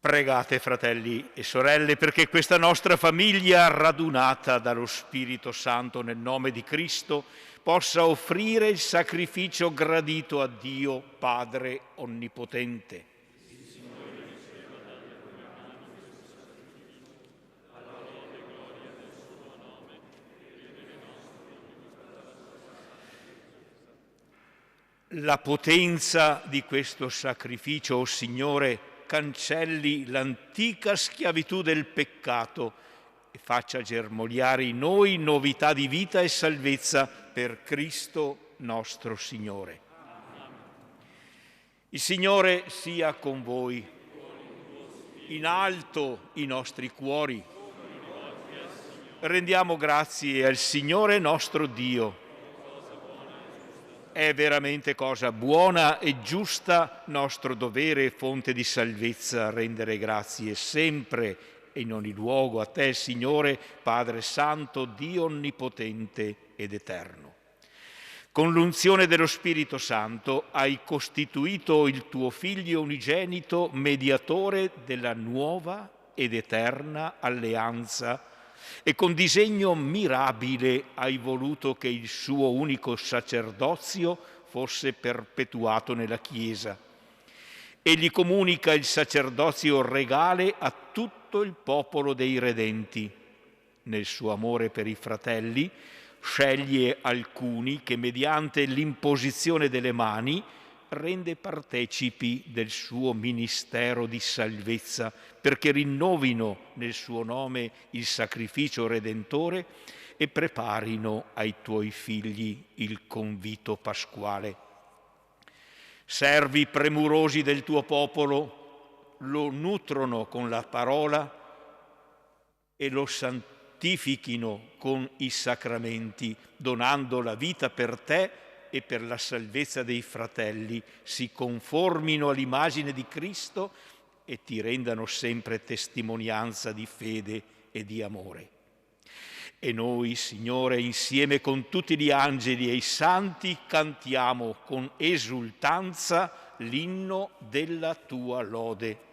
Pregate, fratelli e sorelle, perché questa nostra famiglia, radunata dallo Spirito Santo nel nome di Cristo, possa offrire il sacrificio gradito a Dio Padre Onnipotente. La potenza di questo sacrificio, o Signore, cancelli l'antica schiavitù del peccato e faccia germogliare in noi novità di vita e salvezza per Cristo nostro Signore. Il Signore sia con voi. In alto i nostri cuori. Rendiamo grazie al Signore nostro Dio. È veramente cosa buona e giusta, nostro dovere e fonte di salvezza, rendere grazie sempre e in ogni luogo a te, Signore, Padre Santo, Dio Onnipotente ed Eterno. Con l'unzione dello Spirito Santo hai costituito il tuo Figlio unigenito mediatore della nuova ed eterna alleanza e con disegno mirabile hai voluto che il suo unico sacerdozio fosse perpetuato nella Chiesa. Egli comunica il sacerdozio regale a tutto il popolo dei redenti. Nel suo amore per i fratelli, sceglie alcuni che mediante l'imposizione delle mani rende partecipi del suo ministero di salvezza, perché rinnovino nel suo nome il sacrificio redentore e preparino ai tuoi figli il convito pasquale. Servi premurosi del tuo popolo lo nutrono con la parola e lo santifichino con i sacramenti, donando la vita per te e per la salvezza dei fratelli, si conformino all'immagine di Cristo e ti rendano sempre testimonianza di fede e di amore. E noi, Signore, insieme con tutti gli angeli e i santi, cantiamo con esultanza l'inno della tua lode.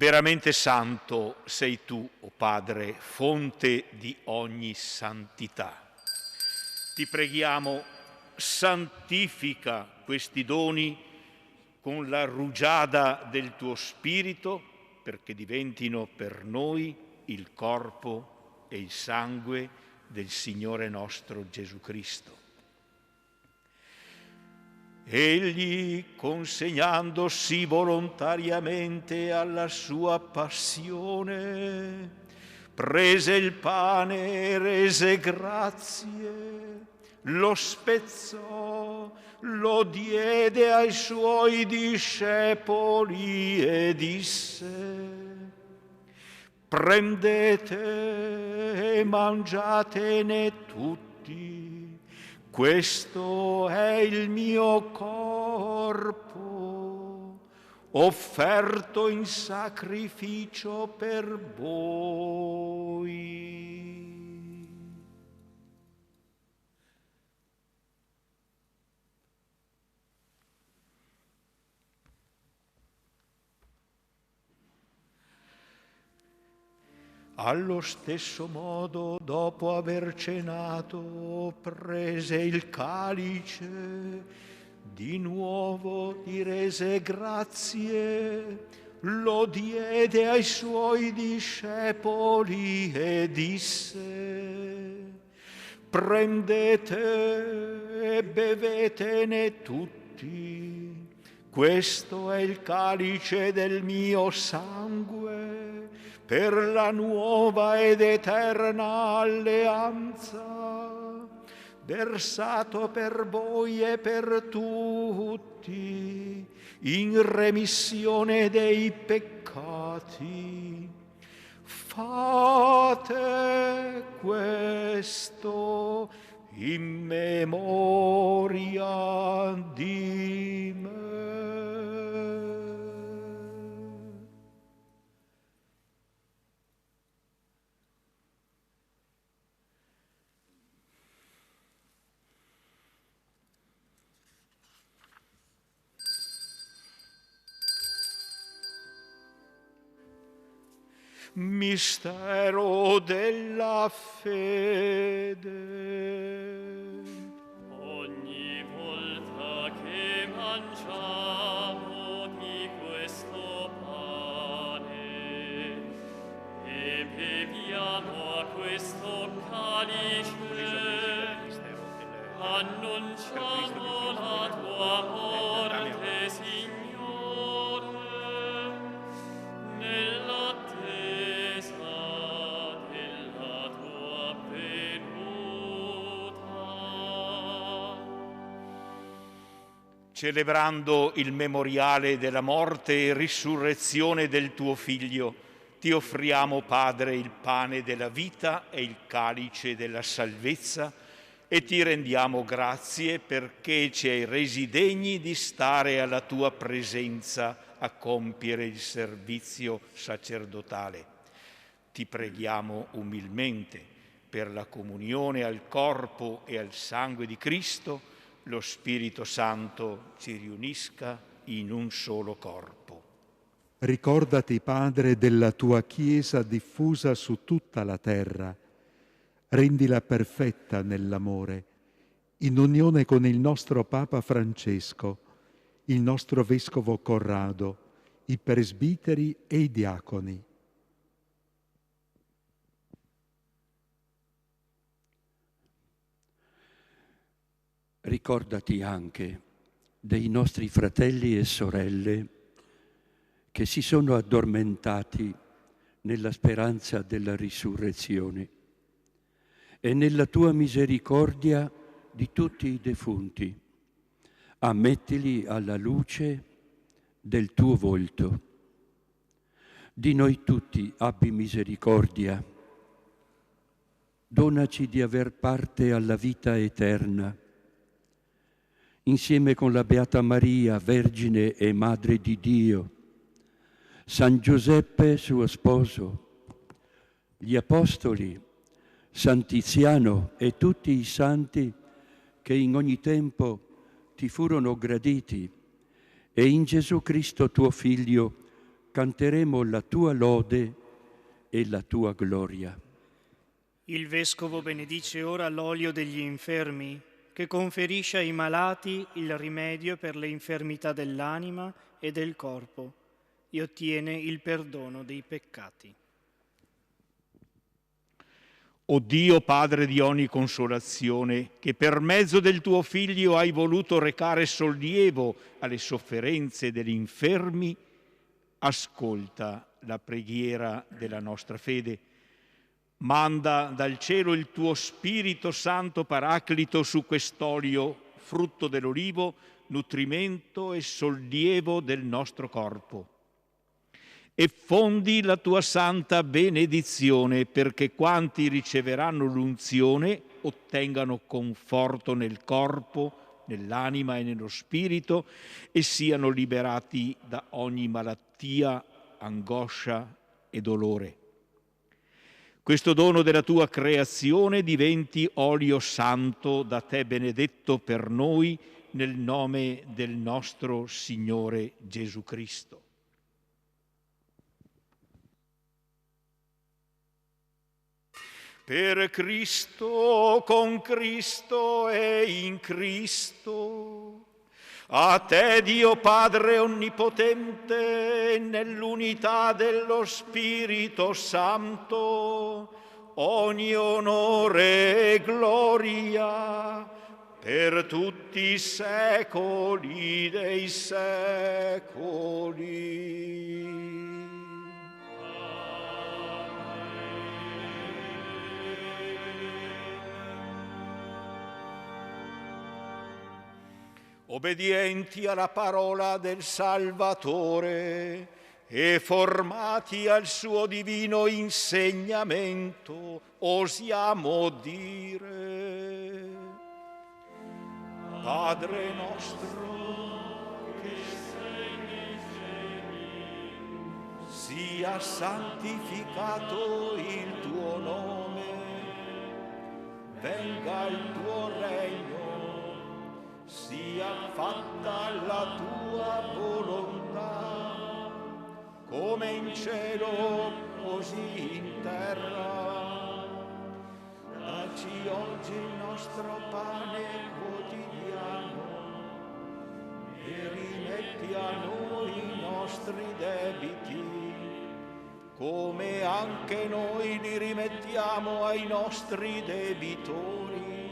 Veramente santo sei tu, o Padre, fonte di ogni santità. Ti preghiamo, santifica questi doni con la rugiada del tuo Spirito, perché diventino per noi il corpo e il sangue del Signore nostro Gesù Cristo. Egli, consegnandosi volontariamente alla sua passione, prese il pane e rese grazie, lo spezzò, lo diede ai suoi discepoli e disse: prendete e mangiatene tutti. Questo è il mio corpo, offerto in sacrificio per voi. Allo stesso modo, dopo aver cenato, prese il calice, di nuovo gli rese grazie, lo diede ai suoi discepoli e disse: prendete e bevetene tutti, questo è il calice del mio sangue, per la nuova ed eterna alleanza, versato per voi e per tutti, in remissione dei peccati. Fate questo in memoria di me. Mistero della fede. Ogni volta che mangiamo di questo pane e beviamo a questo calice, annunciamo la tua morte, Signore, nell'attesa della tua venuta. Celebrando il memoriale della morte e risurrezione del tuo Figlio, ti offriamo, Padre, il pane della vita e il calice della salvezza e ti rendiamo grazie perché ci hai resi degni di stare alla tua presenza a compiere il servizio sacerdotale. Ti preghiamo umilmente per la comunione al corpo e al sangue di Cristo, lo Spirito Santo ci riunisca in un solo corpo. Ricordati, Padre, della tua Chiesa diffusa su tutta la terra. Rendila perfetta nell'amore, in unione con il nostro Papa Francesco, il nostro Vescovo Corrado, i presbiteri e i diaconi. Ricordati anche dei nostri fratelli e sorelle che si sono addormentati nella speranza della risurrezione e nella tua misericordia di tutti i defunti. Ammettili alla luce del tuo volto. Di noi tutti abbi misericordia. Donaci di aver parte alla vita eterna. Insieme con la Beata Maria, Vergine e Madre di Dio, San Giuseppe suo sposo, gli Apostoli, San Tiziano e tutti i santi che in ogni tempo ti furono graditi, e in Gesù Cristo tuo Figlio canteremo la tua lode e la tua gloria. Il Vescovo benedice ora l'olio degli infermi, che conferisce ai malati il rimedio per le infermità dell'anima e del corpo, e ottiene il perdono dei peccati. O Dio, Padre di ogni consolazione, che per mezzo del tuo Figlio hai voluto recare sollievo alle sofferenze degli infermi, ascolta la preghiera della nostra fede. Manda dal cielo il tuo Spirito Santo Paraclito su quest'olio, frutto dell'olivo, nutrimento e sollievo del nostro corpo. E fondi la tua santa benedizione perché quanti riceveranno l'unzione ottengano conforto nel corpo, nell'anima e nello spirito e siano liberati da ogni malattia, angoscia e dolore. Questo dono della tua creazione diventi olio santo da te benedetto per noi nel nome del nostro Signore Gesù Cristo. Per Cristo, con Cristo e in Cristo, a te Dio Padre Onnipotente, nell'unità dello Spirito Santo, ogni onore e gloria per tutti i secoli dei secoli. Obbedienti alla parola del Salvatore e formati al suo divino insegnamento, osiamo dire: Padre nostro che sei nei cieli, sia santificato il tuo nome, venga il tuo regno, sia fatta la tua volontà, come in cielo, così in terra. Dacci oggi il nostro pane quotidiano e rimetti a noi i nostri debiti, come anche noi li rimettiamo ai nostri debitori,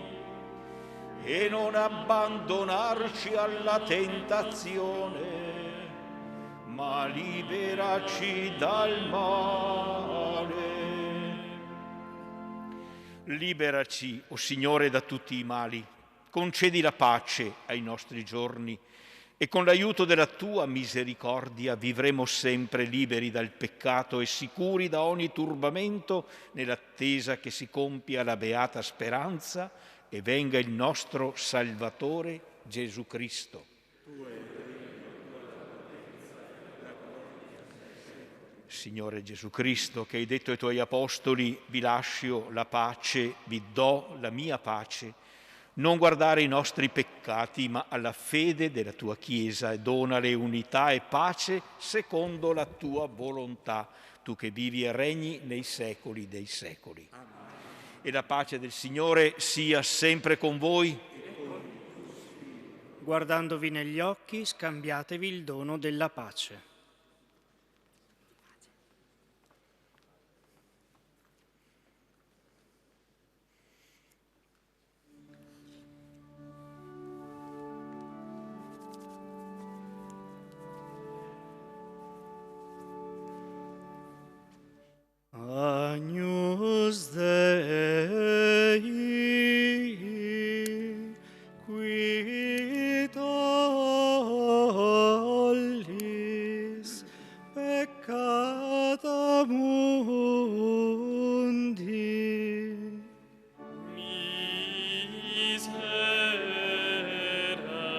e non abbandonarci alla tentazione, ma liberaci dal male. Liberaci, o Signore, da tutti i mali, concedi la pace ai nostri giorni e con l'aiuto della tua misericordia vivremo sempre liberi dal peccato e sicuri da ogni turbamento, nell'attesa che si compia la beata speranza e venga il nostro Salvatore Gesù Cristo. Signore Gesù Cristo, che hai detto ai tuoi apostoli: vi lascio la pace, vi do la mia pace, non guardare i nostri peccati, ma alla fede della tua Chiesa, e donale unità e pace secondo la tua volontà, tu che vivi e regni nei secoli dei secoli. Amen. E la pace del Signore sia sempre con voi. Guardandovi negli occhi, scambiatevi il dono della pace. Agnus Dei, qui tollis peccata mundi. Miserere nobis.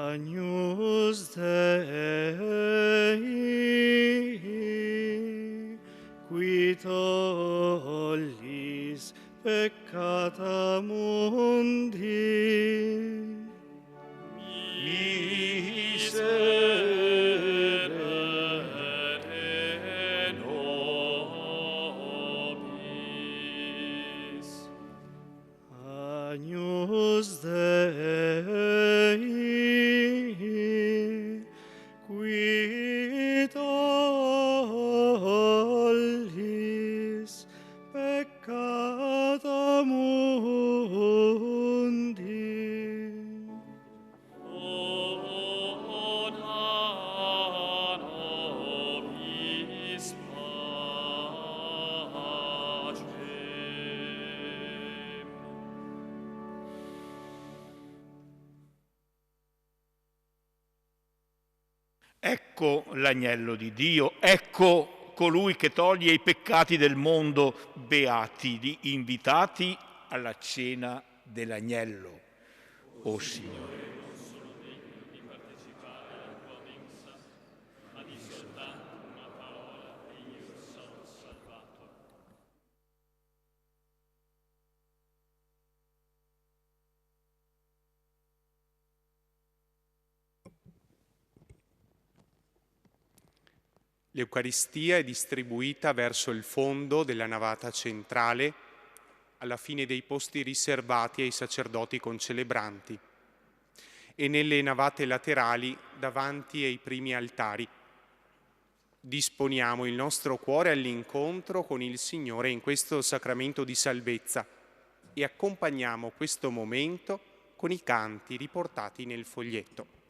Agnus Dei, qui tollis peccata mundi. Miserere nobis. Agnus Dei, qui tollis peccata mundi. Ona nobis pacem. Ecco l'agnello di Dio, ecco colui che toglie i peccati del mondo. Beati gli invitati alla cena dell'agnello. O Signore. L'Eucaristia è distribuita verso il fondo della navata centrale, alla fine dei posti riservati ai sacerdoti concelebranti, e nelle navate laterali davanti ai primi altari. Disponiamo il nostro cuore all'incontro con il Signore in questo sacramento di salvezza e accompagniamo questo momento con i canti riportati nel foglietto.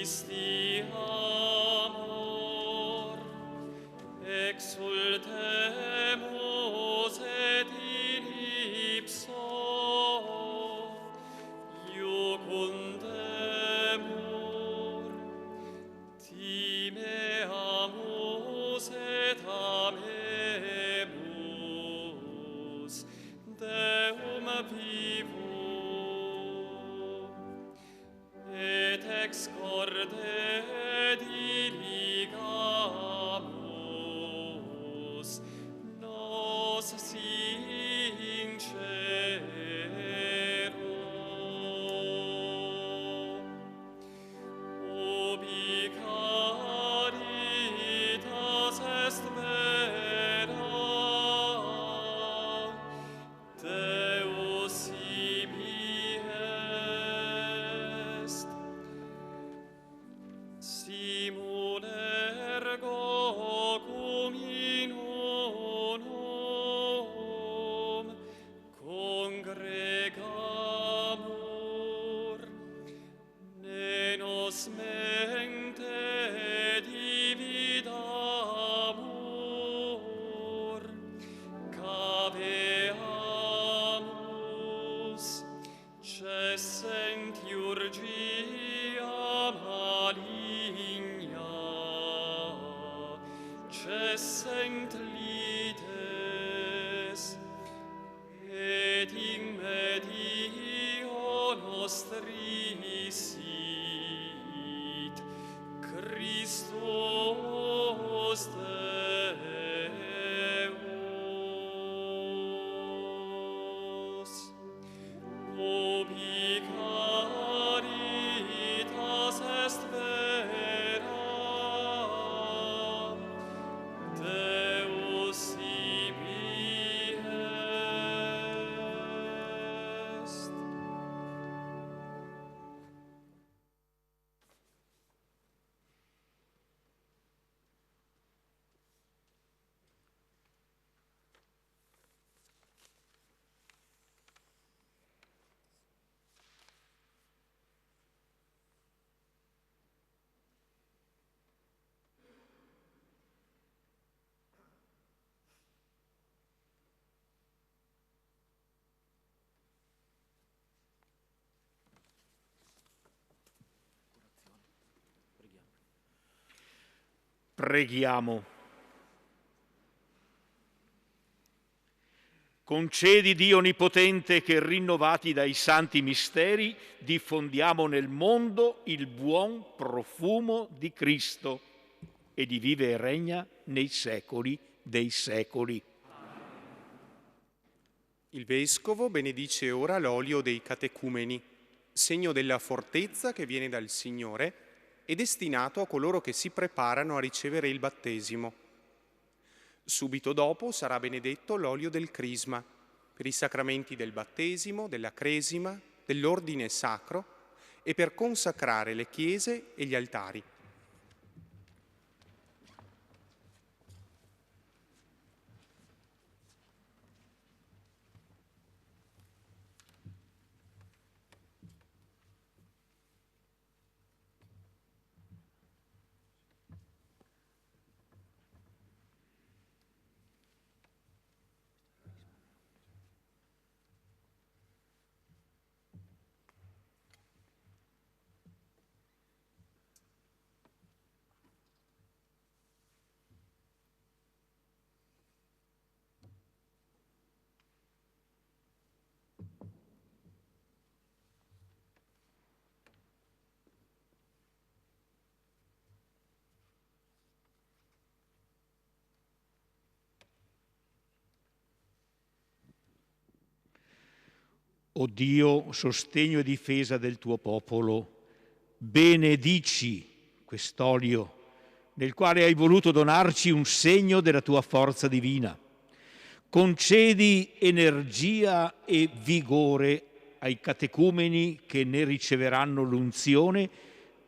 Christi amor, exultemus et in ipso iucundemur, timeamus et amemus Deum vivum, et ex corde diligamus nos sincero. Ubi caritas est vera, Deus sibi est. Simul ergo cum in unum congregamur, ne nos mente dividamur, caveamus, cessent iurgia maligna, cessent lides, et in medio nostri sit Christus Deus. Ubi caritas est vera, Deus sibi est. Preghiamo. Concedi, Dio Onnipotente, che rinnovati dai santi misteri diffondiamo nel mondo il buon profumo di Cristo e di vive e regna nei secoli dei secoli. Il Vescovo benedice ora l'olio dei catecumeni, segno della fortezza che viene dal Signore e destinato a coloro che si preparano a ricevere il battesimo. Subito dopo sarà benedetto l'olio del crisma per i sacramenti del battesimo, della cresima, dell'ordine sacro e per consacrare le chiese e gli altari. O Dio, sostegno e difesa del tuo popolo, benedici quest'olio nel quale hai voluto donarci un segno della tua forza divina. Concedi energia e vigore ai catecumeni che ne riceveranno l'unzione,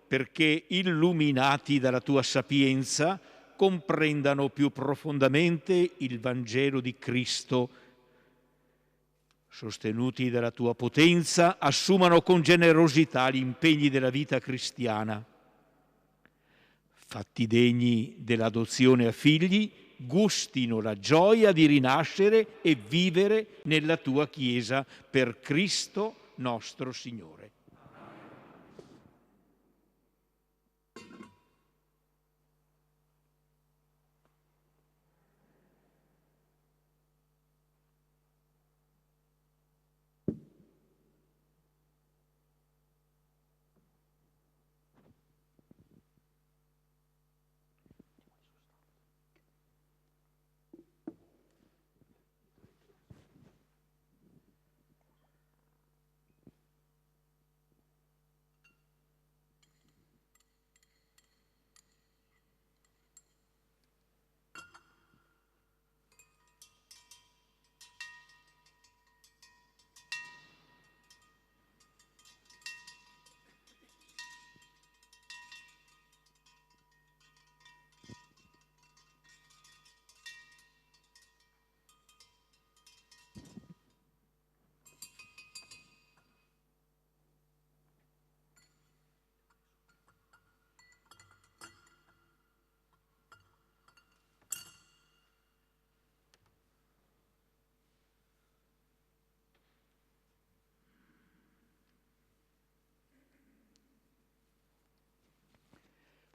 perché illuminati dalla tua sapienza comprendano più profondamente il Vangelo di Cristo. Sostenuti dalla tua potenza, assumano con generosità gli impegni della vita cristiana fatti degni dell'adozione a figli, gustino la gioia di rinascere e vivere nella tua Chiesa per Cristo nostro Signore.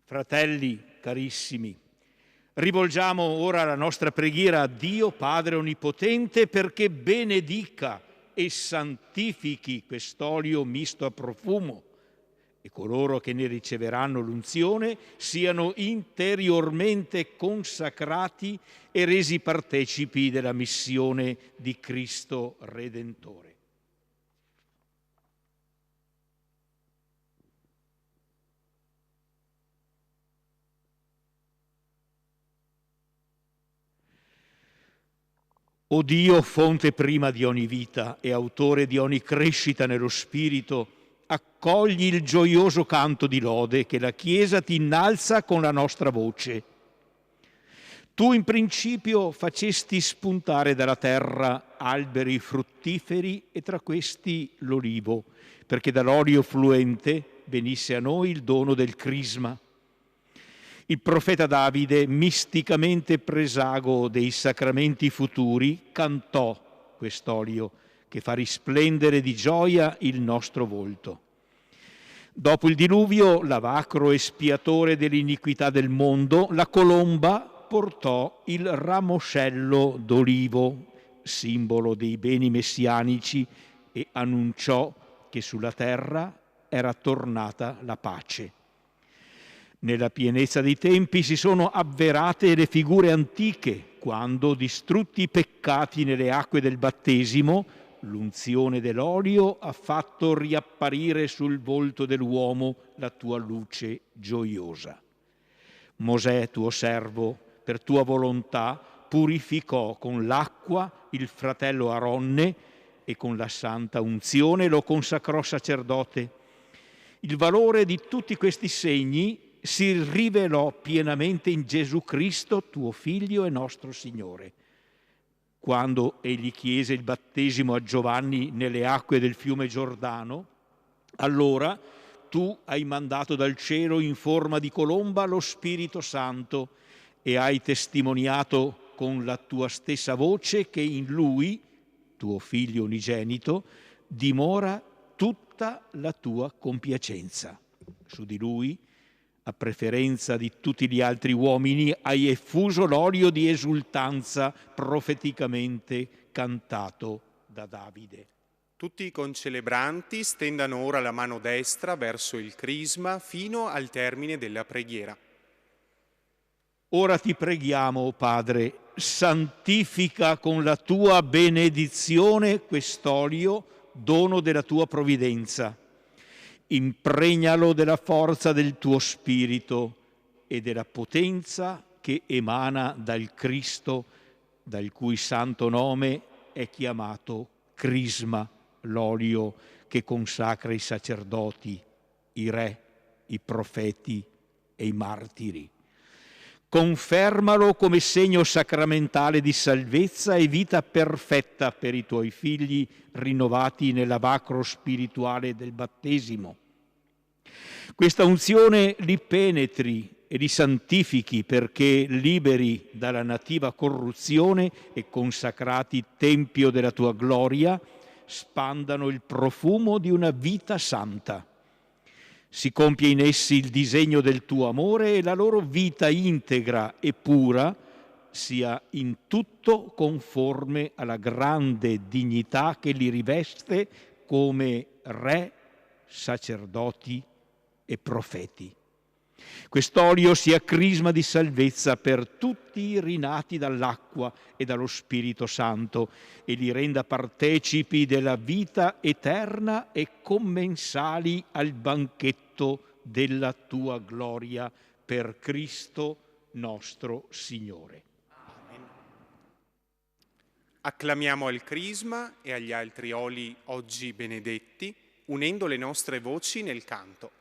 Fratelli carissimi, rivolgiamo ora la nostra preghiera a Dio Padre Onnipotente perché benedica e santifichi quest'olio misto a profumo e coloro che ne riceveranno l'unzione siano interiormente consacrati e resi partecipi della missione di Cristo Redentore. O Dio, fonte prima di ogni vita e autore di ogni crescita nello Spirito, accogli il gioioso canto di lode che la Chiesa ti innalza con la nostra voce. Tu in principio facesti spuntare dalla terra alberi fruttiferi e tra questi l'olivo, perché dall'olio fluente venisse a noi il dono del crisma. Il profeta Davide, misticamente presago dei sacramenti futuri, cantò quest'olio che fa risplendere di gioia il nostro volto. Dopo il diluvio, lavacro espiatore dell'iniquità del mondo, la colomba portò il ramoscello d'olivo, simbolo dei beni messianici, e annunciò che sulla terra era tornata la pace. Nella pienezza dei tempi si sono avverate le figure antiche, quando, distrutti i peccati nelle acque del battesimo, l'unzione dell'olio ha fatto riapparire sul volto dell'uomo la tua luce gioiosa. Mosè, tuo servo, per tua volontà, purificò con l'acqua il fratello Aronne e con la santa unzione lo consacrò sacerdote. Il valore di tutti questi segni si rivelò pienamente in Gesù Cristo, tuo Figlio e nostro Signore. Quando egli chiese il battesimo a Giovanni nelle acque del fiume Giordano, allora tu hai mandato dal cielo in forma di colomba lo Spirito Santo e hai testimoniato con la tua stessa voce che in lui, tuo Figlio unigenito, dimora tutta la tua compiacenza. Su di lui, a preferenza di tutti gli altri uomini, hai effuso l'olio di esultanza profeticamente cantato da Davide. Tutti i concelebranti stendano ora la mano destra verso il crisma fino al termine della preghiera. Ora ti preghiamo, o Padre, santifica con la tua benedizione quest'olio, dono della tua provvidenza. Impregnalo della forza del tuo Spirito e della potenza che emana dal Cristo, dal cui santo nome è chiamato crisma, l'olio che consacra i sacerdoti, i re, i profeti e i martiri. Confermalo come segno sacramentale di salvezza e vita perfetta per i tuoi figli rinnovati nel lavacro spirituale del battesimo. Questa unzione li penetri e li santifichi perché, liberi dalla nativa corruzione e consacrati tempio della tua gloria, spandano il profumo di una vita santa. Si compie in essi il disegno del tuo amore e la loro vita integra e pura sia in tutto conforme alla grande dignità che li riveste come re, sacerdoti e profeti. Quest'olio sia crisma di salvezza per tutti i rinati dall'acqua e dallo Spirito Santo e li renda partecipi della vita eterna e commensali al banchetto della tua gloria per Cristo nostro Signore. Amen. Acclamiamo al Crisma e agli altri oli oggi benedetti, unendo le nostre voci nel canto.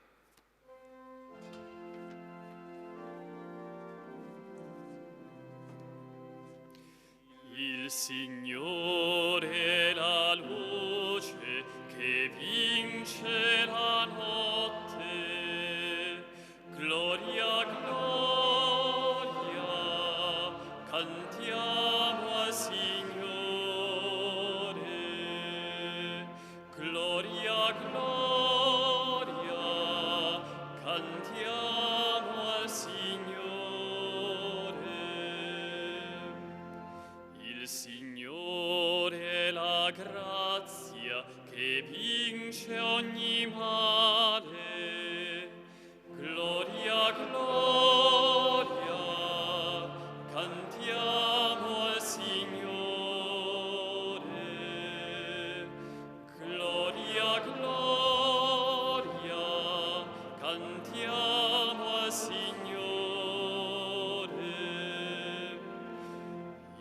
Il Signore è la luce che vince la notte. Gloria, gloria, cantiamo al Signore. Gloria, gloria, cantiamo al Signore. Il Signore è la grazia che vince ogni male. Gloria, gloria, cantiamo al Signore. Gloria, gloria, cantiamo al Signore.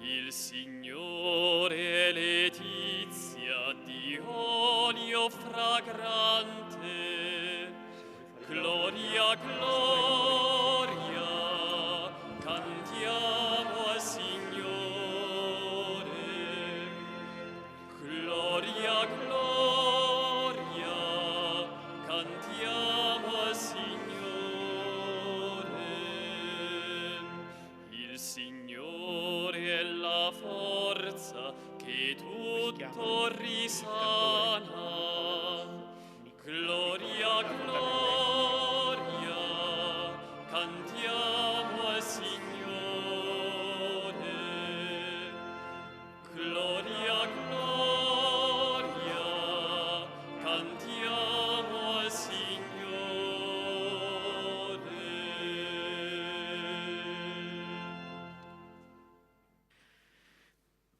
Il Signore è letizia di olio fragrante. Gloria, gloria, cantiamo al Signore. Gloria, gloria, cantiamo al Signore. Il Signore è la forza che tutto risana. Gloria, gloria, cantiamo al Signore. Gloria, gloria, cantiamo al Signore.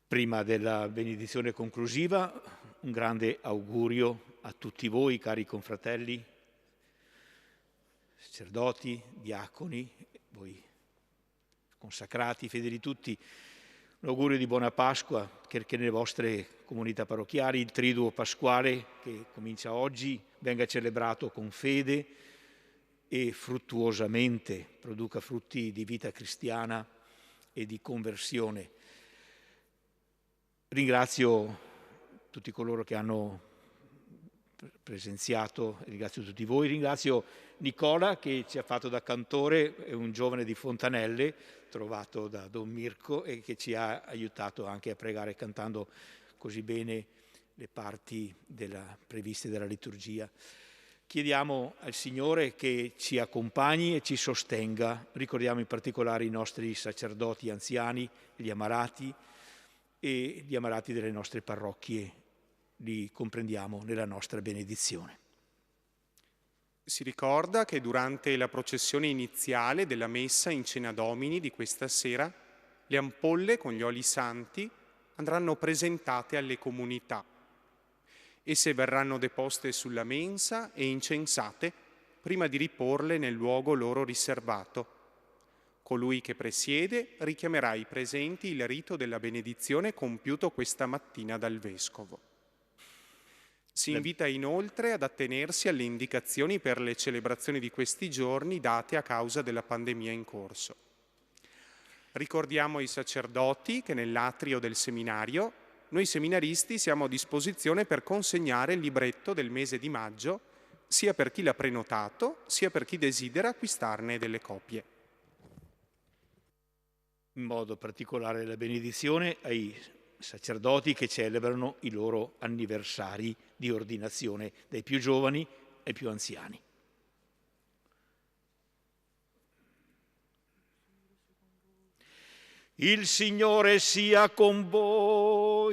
Prima della benedizione conclusiva, un grande augurio a tutti voi, cari confratelli, sacerdoti, diaconi, voi consacrati, fedeli tutti, un augurio di buona Pasqua, che nelle vostre comunità parrocchiali il Triduo Pasquale, che comincia oggi, venga celebrato con fede e fruttuosamente, produca frutti di vita cristiana e di conversione. Ringrazio tutti coloro che hanno presenziato, ringrazio tutti voi, ringrazio Nicola che ci ha fatto da cantore, è un giovane di Fontanelle trovato da Don Mirko e che ci ha aiutato anche a pregare cantando così bene le parti previste dalla liturgia. Chiediamo al Signore che ci accompagni e ci sostenga, ricordiamo in particolare i nostri sacerdoti anziani, gli amarati e gli amarati delle nostre parrocchie, li comprendiamo nella nostra benedizione. Si ricorda che durante la processione iniziale della messa in Cena Domini di questa sera, le ampolle con gli oli santi andranno presentate alle comunità. Esse verranno deposte sulla mensa e incensate prima di riporle nel luogo loro riservato. Colui che presiede richiamerà i presenti il rito della benedizione compiuto questa mattina dal Vescovo. Si invita inoltre ad attenersi alle indicazioni per le celebrazioni di questi giorni date a causa della pandemia in corso. Ricordiamo i sacerdoti che nell'atrio del seminario noi seminaristi siamo a disposizione per consegnare il libretto del mese di maggio sia per chi l'ha prenotato sia per chi desidera acquistarne delle copie. in modo particolare la benedizione ai sacerdoti che celebrano i loro anniversari di ordinazione, dai più giovani ai più anziani. Il Signore sia con voi.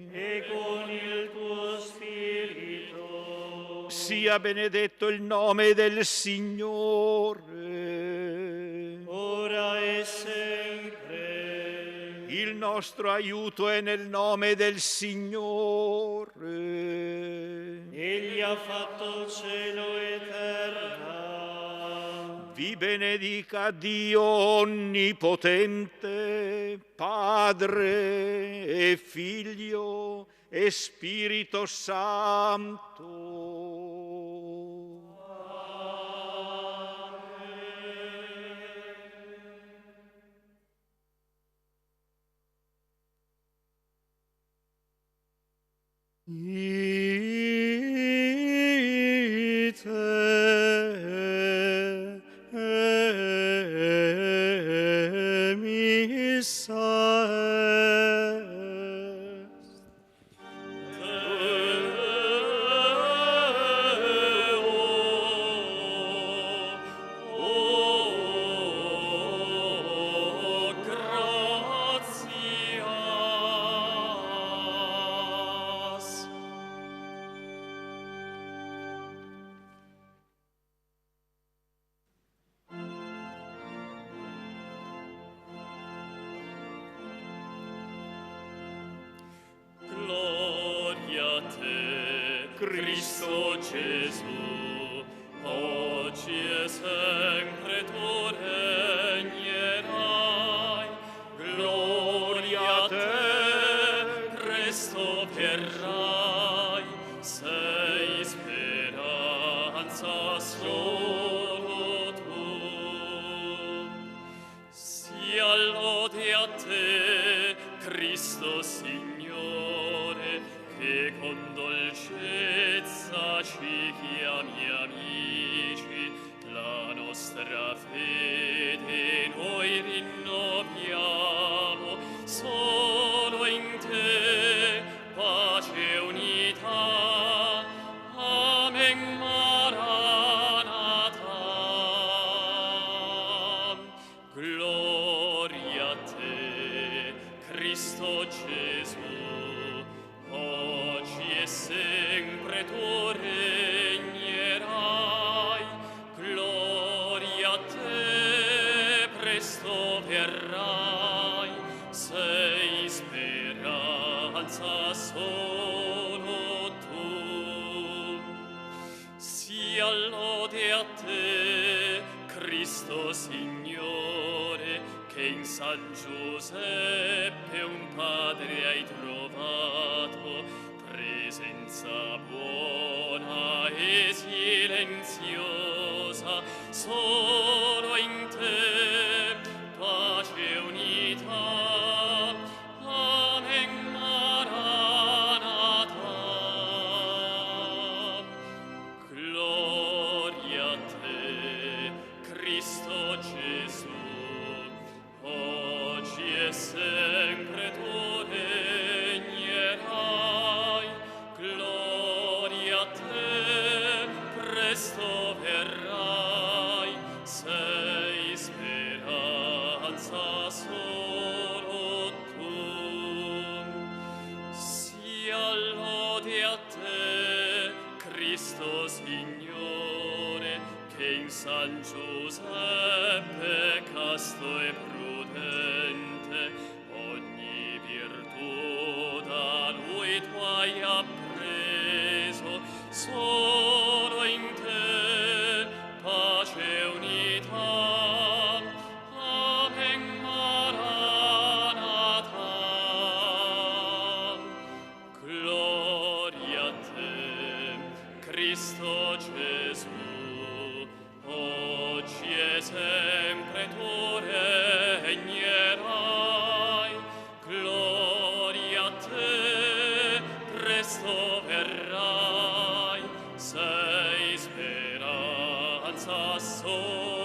E con il tuo spirito. Sia benedetto il nome del Signore. Ora e sempre. Il nostro aiuto è nel nome del Signore. Egli ha fatto cielo e terra. Vi benedica Dio Onnipotente, Padre e Figlio e Spirito Santo. Cristo Gesù, oggi e sempre tu regnerai. Gloria a te, presto verrai, sei speranza solo tu. Sia lode a te, Cristo Signore, che con dolcezza ci chiami amici, la nostra fede noi rinnoviamo, solo in te pace e unità. Amen Maranatha. Gloria a te, Cristo Gesù, oggi e sempre tu regnerai. Gloria a te, presto verrai, sei speranza solo tu. Sia lode a te, Cristo Signore, che in San Giuseppe un padre hai trovato, presenza buona e silenziosa, solo in te pace e unità. Amen Maranatha. Gloria a te, Cristo Gesù, oggi e sempre tu regnerai. Gloria a te, presto verrai, sei speranza solo tu. Sia lode a te, Cristo Signore, che in San Giuseppe casto e prudente ogni virtù da lui tu hai appreso, solo in te pace e unità. Amen Maranatha. Gloria a te, Cristo Gesù, oggi e sempre tu regnerai. Gloria a te, presto verrai, sei speranza solo